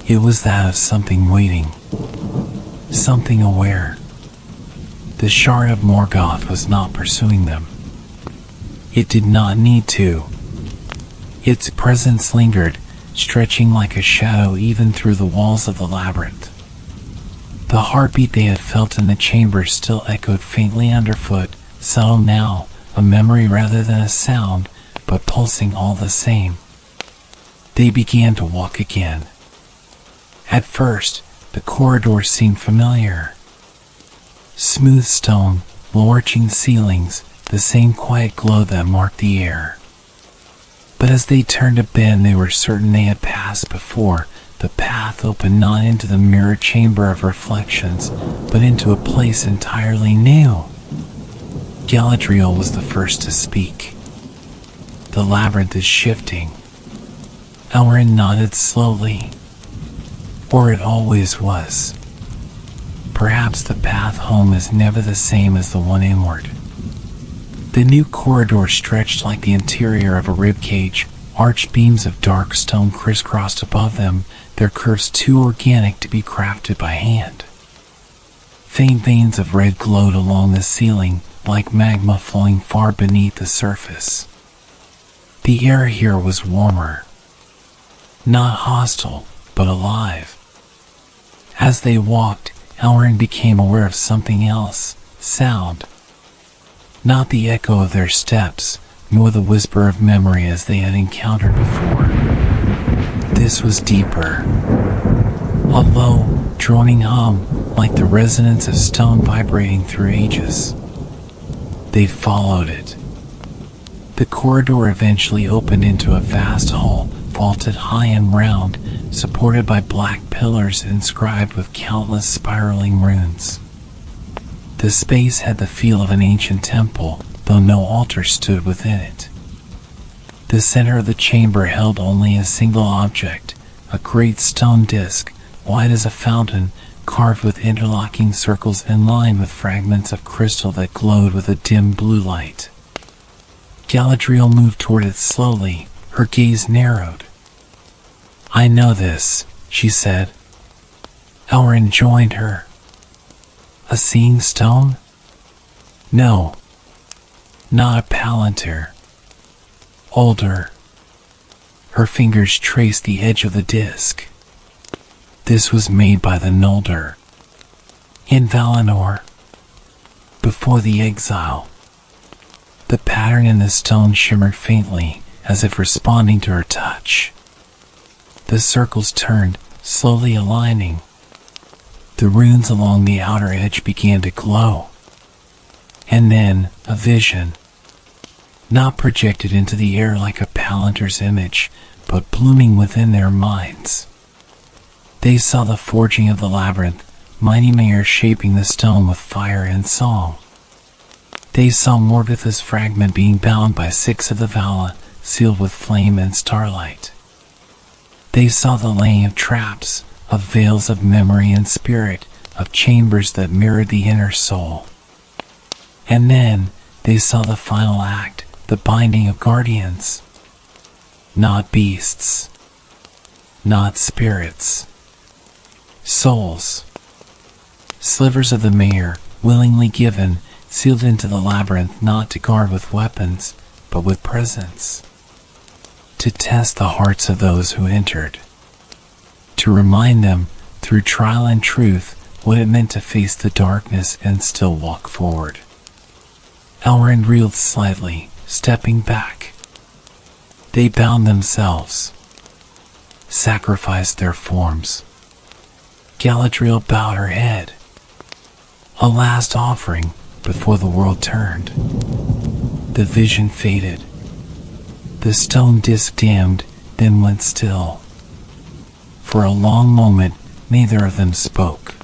It was that of something waiting. Something aware. The shard of Morgoth was not pursuing them. It did not need to. Its presence lingered, stretching like a shadow even through the walls of the labyrinth. The heartbeat they had felt in the chamber still echoed faintly underfoot, subtle now, a memory rather than a sound, but pulsing all the same. They began to walk again. At first, the corridor seemed familiar. Smooth stone, low-arching ceilings, the same quiet glow that marked the air. But as they turned a bend they were certain they had passed before. The path opened not into the mirror chamber of reflections, but into a place entirely new. Galadriel was the first to speak. The labyrinth is shifting. Elrond nodded slowly. Or it always was. Perhaps the path home is never the same as the one inward. The new corridor stretched like the interior of a ribcage, arched beams of dark stone crisscrossed above them, their curves too organic to be crafted by hand. Faint veins of red glowed along the ceiling, like magma flowing far beneath the surface. The air here was warmer. Not hostile, but alive. As they walked, Elrond became aware of something else, sound. Not the echo of their steps, nor the whisper of memory as they had encountered before. This was deeper. A low, droning hum, like the resonance of stone vibrating through ages. They followed it. The corridor eventually opened into a vast hall, vaulted high and round, supported by black pillars inscribed with countless spiraling runes. The space had the feel of an ancient temple, though no altar stood within it. The center of the chamber held only a single object, a great stone disc, wide as a fountain, carved with interlocking circles and lined with fragments of crystal that glowed with a dim blue light. Galadriel moved toward it slowly, her gaze narrowed. "I know this," she said. Elrond joined her. "A seeing stone?" "No. Not a palantir. Older." Her fingers traced the edge of the disc. "This was made by the Noldor. In Valinor. Before the exile." The pattern in the stone shimmered faintly, as if responding to her touch. The circles turned, slowly aligning. The runes along the outer edge began to glow. And then, a vision. Not projected into the air like a palantir's image, but blooming within their minds. They saw the forging of the labyrinth, mighty Mayor shaping the stone with fire and song. They saw Morgoth's fragment being bound by 6 of the Vala, sealed with flame and starlight. They saw the laying of traps, of veils of memory and spirit, of chambers that mirrored the inner soul. And then, they saw the final act, the binding of guardians. Not beasts. Not spirits. Souls. Slivers of the Mayor, willingly given, sealed into the labyrinth not to guard with weapons, but with presence. To test the hearts of those who entered. To remind them, through trial and truth, what it meant to face the darkness and still walk forward. Elrond reeled slightly, stepping back. They bound themselves. Sacrificed their forms. Galadriel bowed her head. A last offering before the world turned. The vision faded. The stone disc dimmed, then went still. For a long moment, neither of them spoke.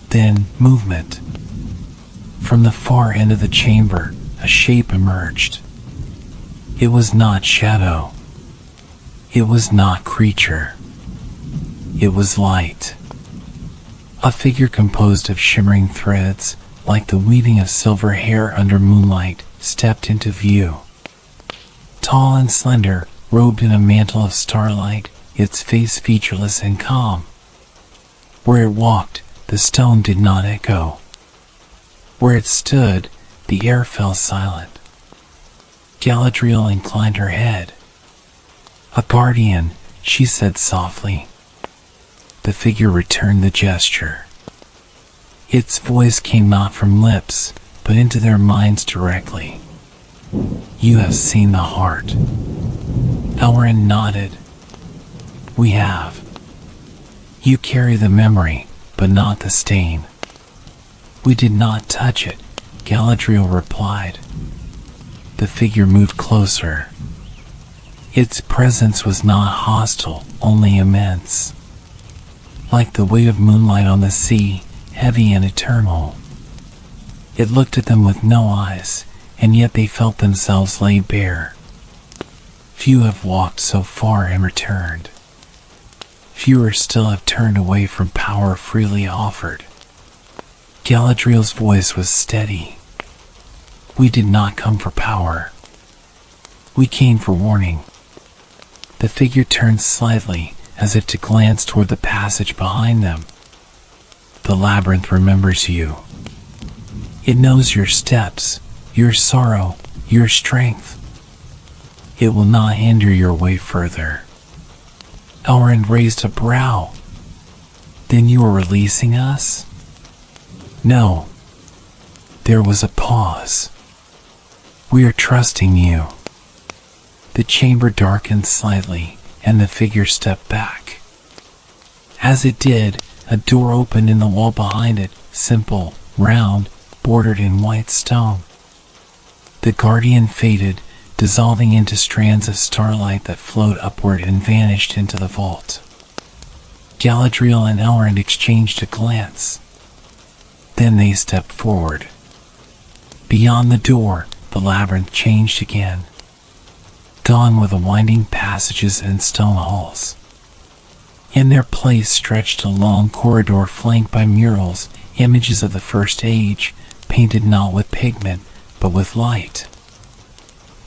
Then, movement. From the far end of the chamber, a shape emerged. It was not shadow. It was not creature. It was light. A figure composed of shimmering threads, like the weaving of silver hair under moonlight, stepped into view. Tall and slender, robed in a mantle of starlight, its face featureless and calm. Where it walked, the stone did not echo. Where it stood, the air fell silent. Galadriel inclined her head. "A guardian," she said softly. The figure returned the gesture. Its voice came not from lips, but into their minds directly. "You have seen the heart." Elrond nodded. "We have. You carry the memory, but not the stain." "We did not touch it," Galadriel replied. The figure moved closer. Its presence was not hostile, only immense. Like the weight of moonlight on the sea, heavy and eternal. It looked at them with no eyes, and yet they felt themselves laid bare. Few have walked so far and returned. Fewer still have turned away from power freely offered. Galadriel's voice was steady. "We did not come for power. We came for warning." The figure turned slightly, as if to glance toward the passage behind them. "The labyrinth remembers you. It knows your steps, your sorrow, your strength. It will not hinder your way further." Elrond raised a brow. "Then you are releasing us?" "No." There was a pause. "We are trusting you." The chamber darkened slightly, and the figure stepped back. As it did, a door opened in the wall behind it, simple, round, bordered in white stone. The guardian faded, dissolving into strands of starlight that flowed upward and vanished into the vault. Galadriel and Elrond exchanged a glance. Then they stepped forward. Beyond the door, the labyrinth changed again. Dawn with the winding passages and stone halls. In their place stretched a long corridor flanked by murals, images of the First Age, painted not with pigment, but with light.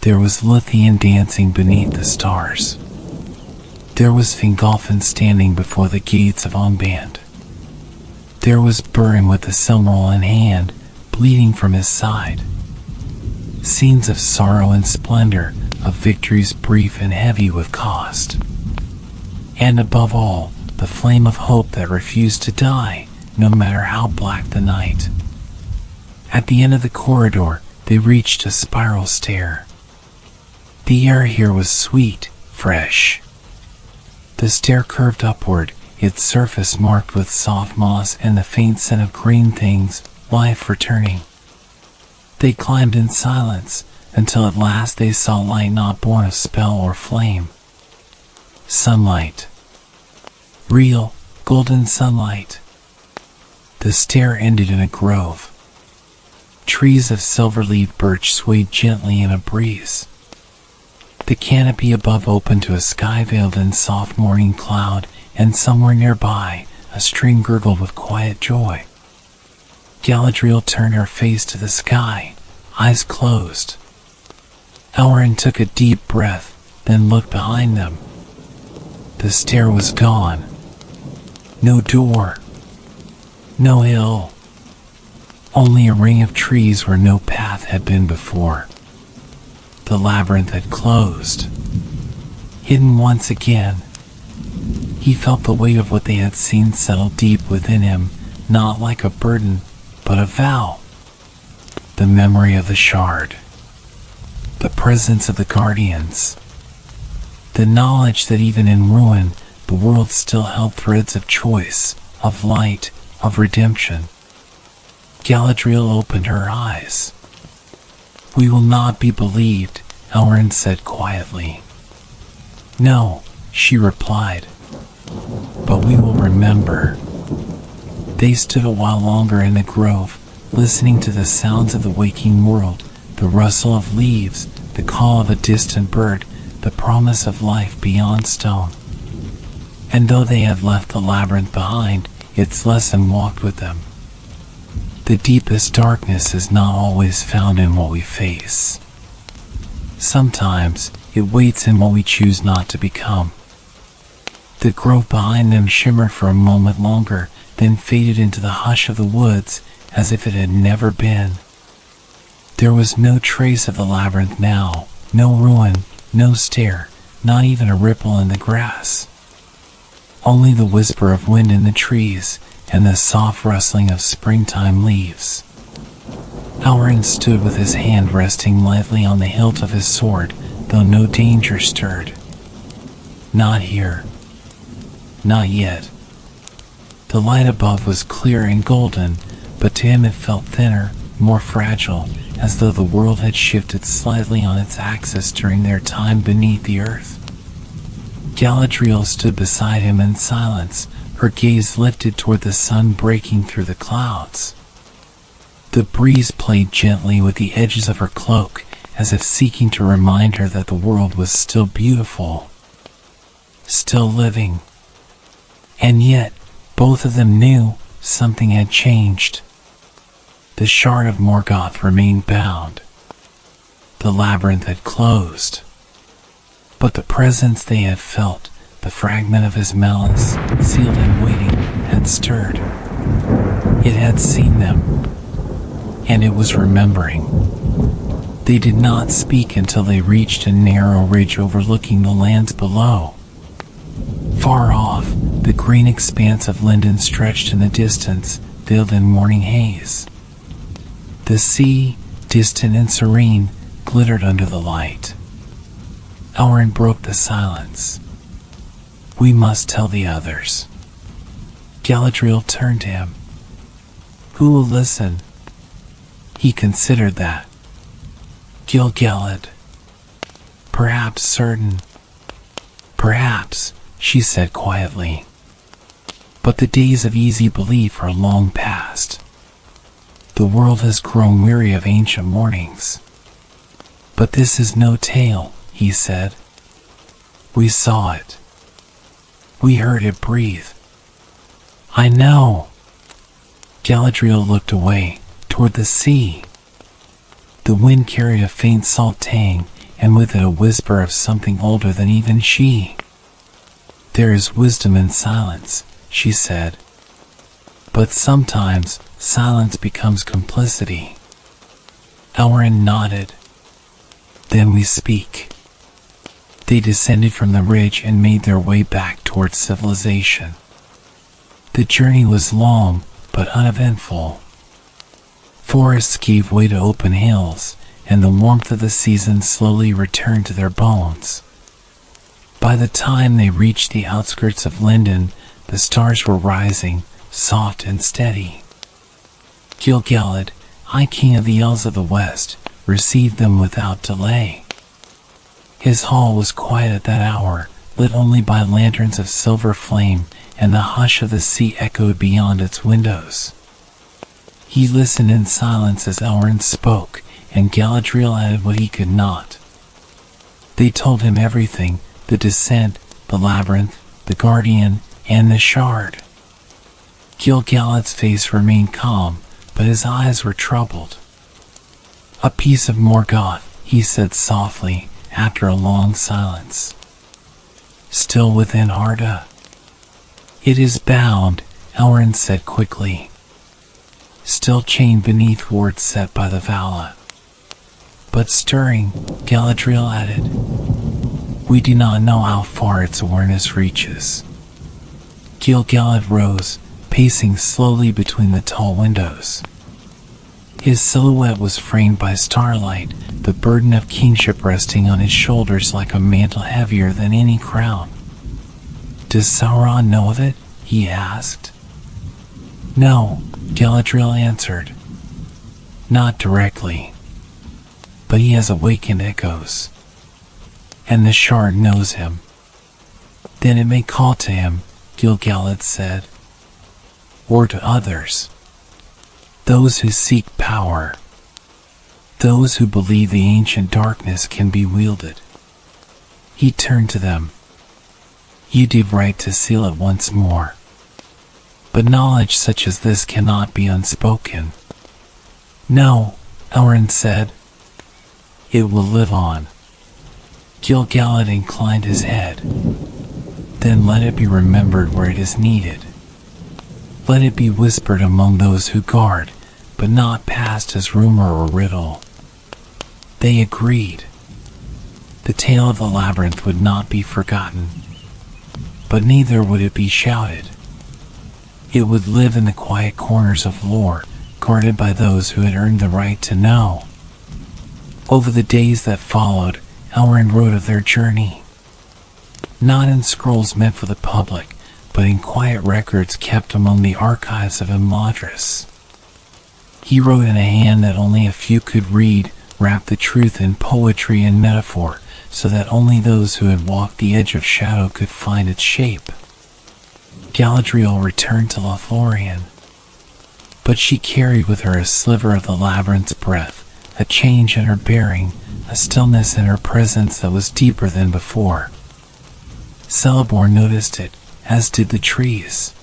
There was Luthien dancing beneath the stars. There was Fingolfin standing before the gates of Ambience. There was Beren with the Silmaril in hand, bleeding from his side. Scenes of sorrow and splendor, of victories brief and heavy with cost. And above all, the flame of hope that refused to die, no matter how black the night. At the end of the corridor, they reached a spiral stair. The air here was sweet, fresh. The stair curved upward, its surface marked with soft moss and the faint scent of green things, life returning. They climbed in silence, until at last they saw light not born of spell or flame. Sunlight. Real, golden sunlight. The stair ended in a grove. Trees of silver-leaved birch swayed gently in a breeze. The canopy above opened to a sky veiled in soft morning cloud, and somewhere nearby, a stream gurgled with quiet joy. Galadriel turned her face to the sky, eyes closed. Elrond took a deep breath, then looked behind them. The stair was gone. No door. No hill. Only a ring of trees where no path had been before. The labyrinth had closed. Hidden once again. He felt the weight of what they had seen settle deep within him, not like a burden, but a vow. The memory of the shard. The presence of the guardians. The knowledge that even in ruin, the world still held threads of choice, of light, of redemption. Galadriel opened her eyes. "We will not be believed," Elrond said quietly. "No," she replied, "but we will remember." They stood a while longer in the grove, listening to the sounds of the waking world, the rustle of leaves, the call of a distant bird, the promise of life beyond stone. And though they had left the labyrinth behind, its lesson walked with them. The deepest darkness is not always found in what we face. Sometimes it waits in what we choose not to become. The grove behind them shimmered for a moment longer, then faded into the hush of the woods as if it had never been. There was no trace of the labyrinth now, no ruin, no stair, not even a ripple in the grass. Only the whisper of wind in the trees and the soft rustling of springtime leaves. Elrond stood with his hand resting lightly on the hilt of his sword, though no danger stirred. Not here. Not yet. The light above was clear and golden, but to him it felt thinner, more fragile, as though the world had shifted slightly on its axis during their time beneath the earth. Galadriel stood beside him in silence, her gaze lifted toward the sun breaking through the clouds. The breeze played gently with the edges of her cloak, as if seeking to remind her that the world was still beautiful, still living. And yet, both of them knew something had changed. The shard of Morgoth remained bound. The labyrinth had closed. But the presence they had felt, the fragment of his malice, sealed and waiting, had stirred. It had seen them, and it was remembering. They did not speak until they reached a narrow ridge overlooking the lands below. Far off, the green expanse of Linden stretched in the distance, veiled in morning haze. The sea, distant and serene, glittered under the light. Elrond broke the silence. "We must tell the others." Galadriel turned to him. "Who will listen?" He considered that. "Gil-galad." perhaps certain. Perhaps, she said quietly. But the days of easy belief are long past. The world has grown weary of ancient mornings. But this is no tale, he said. We saw it. We heard it breathe. I know. Galadriel looked away, toward the sea. The wind carried a faint salt tang, and with it a whisper of something older than even she. There is wisdom in silence, she said. But sometimes, silence becomes complicity. Elrond nodded. Then we speak. They descended from the ridge and made their way back towards civilization. The journey was long, but uneventful. Forests gave way to open hills, and the warmth of the season slowly returned to their bones. By the time they reached the outskirts of Lindon, the stars were rising, soft and steady. Gil-galad, High King of the Elves of the West, received them without delay. His hall was quiet at that hour, lit only by lanterns of silver flame, and the hush of the sea echoed beyond its windows. He listened in silence as Elrond spoke, and Galadriel added what he could not. They told him everything: the descent, the labyrinth, the guardian, and the shard. Gil-galad's face remained calm, but his eyes were troubled. A piece of Morgoth, he said softly, after a long silence. Still within Harda. It is bound, Elrond said quickly. Still chained beneath wards set by the Vala. But stirring, Galadriel added. We do not know how far its awareness reaches. Gil-galad rose, pacing slowly between the tall windows. His silhouette was framed by starlight, the burden of kingship resting on his shoulders like a mantle heavier than any crown. Does Sauron know of it? He asked. No, Galadriel answered. Not directly. But he has awakened echoes. And the shard knows him. Then it may call to him, Gil-galad said. Or to others. Those who seek power. Those who believe the ancient darkness can be wielded. He turned to them. You did right to seal it once more. But knowledge such as this cannot be unspoken. No, Elrond said. It will live on. Gil-galad inclined his head. Then let it be remembered where it is needed. Let it be whispered among those who guard, but not passed as rumor or riddle. They agreed. The tale of the labyrinth would not be forgotten, but neither would it be shouted. It would live in the quiet corners of lore, guarded by those who had earned the right to know. Over the days that followed, Elrond wrote of their journey. Not in scrolls meant for the public, but in quiet records kept among the archives of Imladris. He wrote in a hand that only a few could read, wrapped the truth in poetry and metaphor, so that only those who had walked the edge of shadow could find its shape. Galadriel returned to Lothlorien, but she carried with her a sliver of the labyrinth's breath, a change in her bearing, a stillness in her presence that was deeper than before. Celeborn noticed it, as did the trees.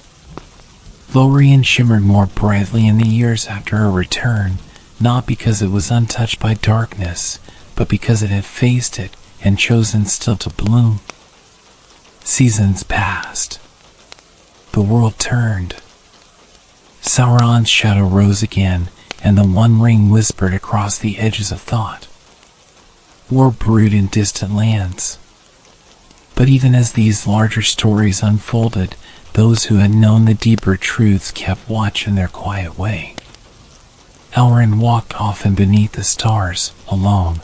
Lorien shimmered more brightly in the years after her return, not because it was untouched by darkness, but because it had faced it and chosen still to bloom. Seasons passed. The world turned. Sauron's shadow rose again, and the One Ring whispered across the edges of thought. War brewed in distant lands. But even as these larger stories unfolded, those who had known the deeper truths kept watch in their quiet way. Elrond walked often beneath the stars, alone.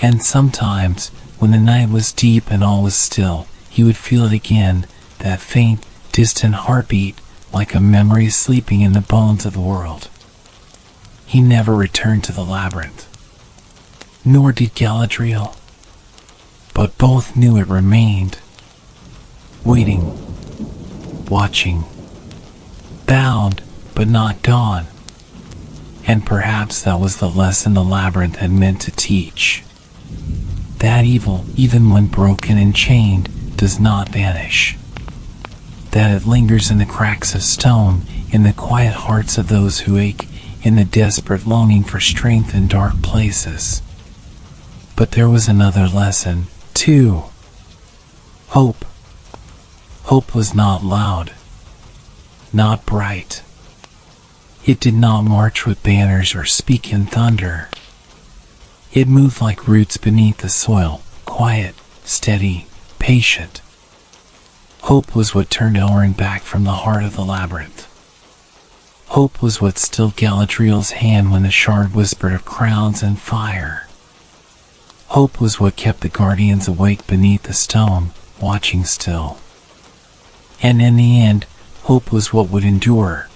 And sometimes, when the night was deep and all was still, he would feel it again, that faint, distant heartbeat, like a memory sleeping in the bones of the world. He never returned to the labyrinth. Nor did Galadriel. but both knew it remained, waiting, watching, bound but not gone. And perhaps that was the lesson the labyrinth had meant to teach. That evil, even when broken and chained, does not vanish. That it lingers in the cracks of stone, in the quiet hearts of those who ache, in the desperate longing for strength in dark places. But there was another lesson, too. Hope. Hope was not loud, not bright. It did not march with banners or speak in thunder. It moved like roots beneath the soil, quiet, steady, patient. Hope was what turned Elrond back from the heart of the labyrinth. Hope was what stilled Galadriel's hand when the shard whispered of crowns and fire. Hope was what kept the guardians awake beneath the stone, watching still. And in the end, hope was what would endure.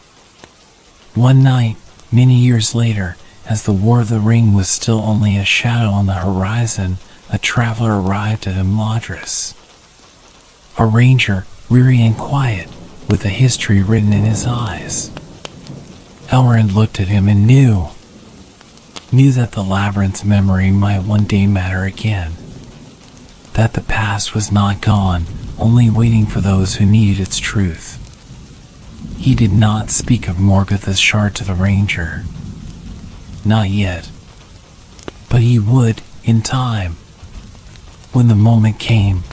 One night, many years later, as the War of the Ring was still only a shadow on the horizon, a traveler arrived at Imladris. A ranger, weary and quiet, with a history written in his eyes. Elrond looked at him and knew that the labyrinth's memory might one day matter again. That the past was not gone, only waiting for those who needed its truth. He did not speak of Morgoth as shard to the ranger. Not yet. But he would, in time, when the moment came.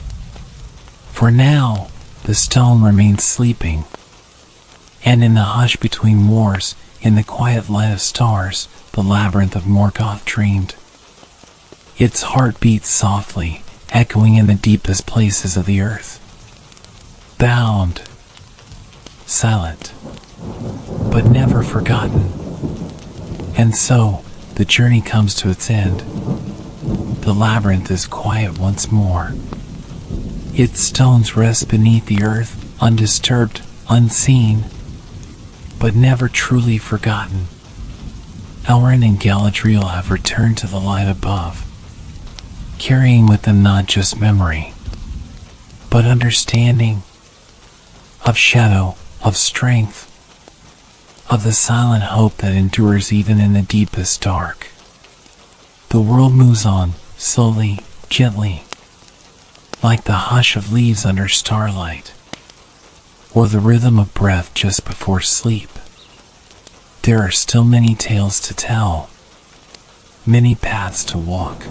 For now, the stone remained sleeping. And in the hush between wars, in the quiet light of stars, the Labyrinth of Morgoth dreamed. Its heart beat softly, echoing in the deepest places of the earth. Bound, silent, but never forgotten. And so, the journey comes to its end. The labyrinth is quiet once more. Its stones rest beneath the earth, undisturbed, unseen, but never truly forgotten. Elrond and Galadriel have returned to the light above, carrying with them not just memory, but understanding of shadow, of strength, of the silent hope that endures even in the deepest dark. The world moves on, slowly, gently, like the hush of leaves under starlight, or the rhythm of breath just before sleep. There are still many tales to tell, many paths to walk.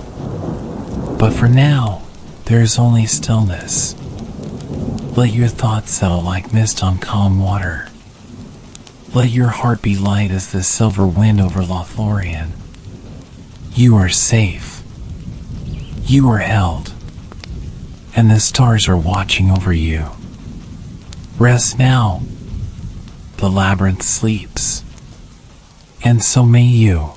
But for now, there is only stillness. Let your thoughts settle like mist on calm water. Let your heart be light as the silver wind over Lothlorien. You are safe. You are held. And the stars are watching over you. Rest now. The labyrinth sleeps. And so may you.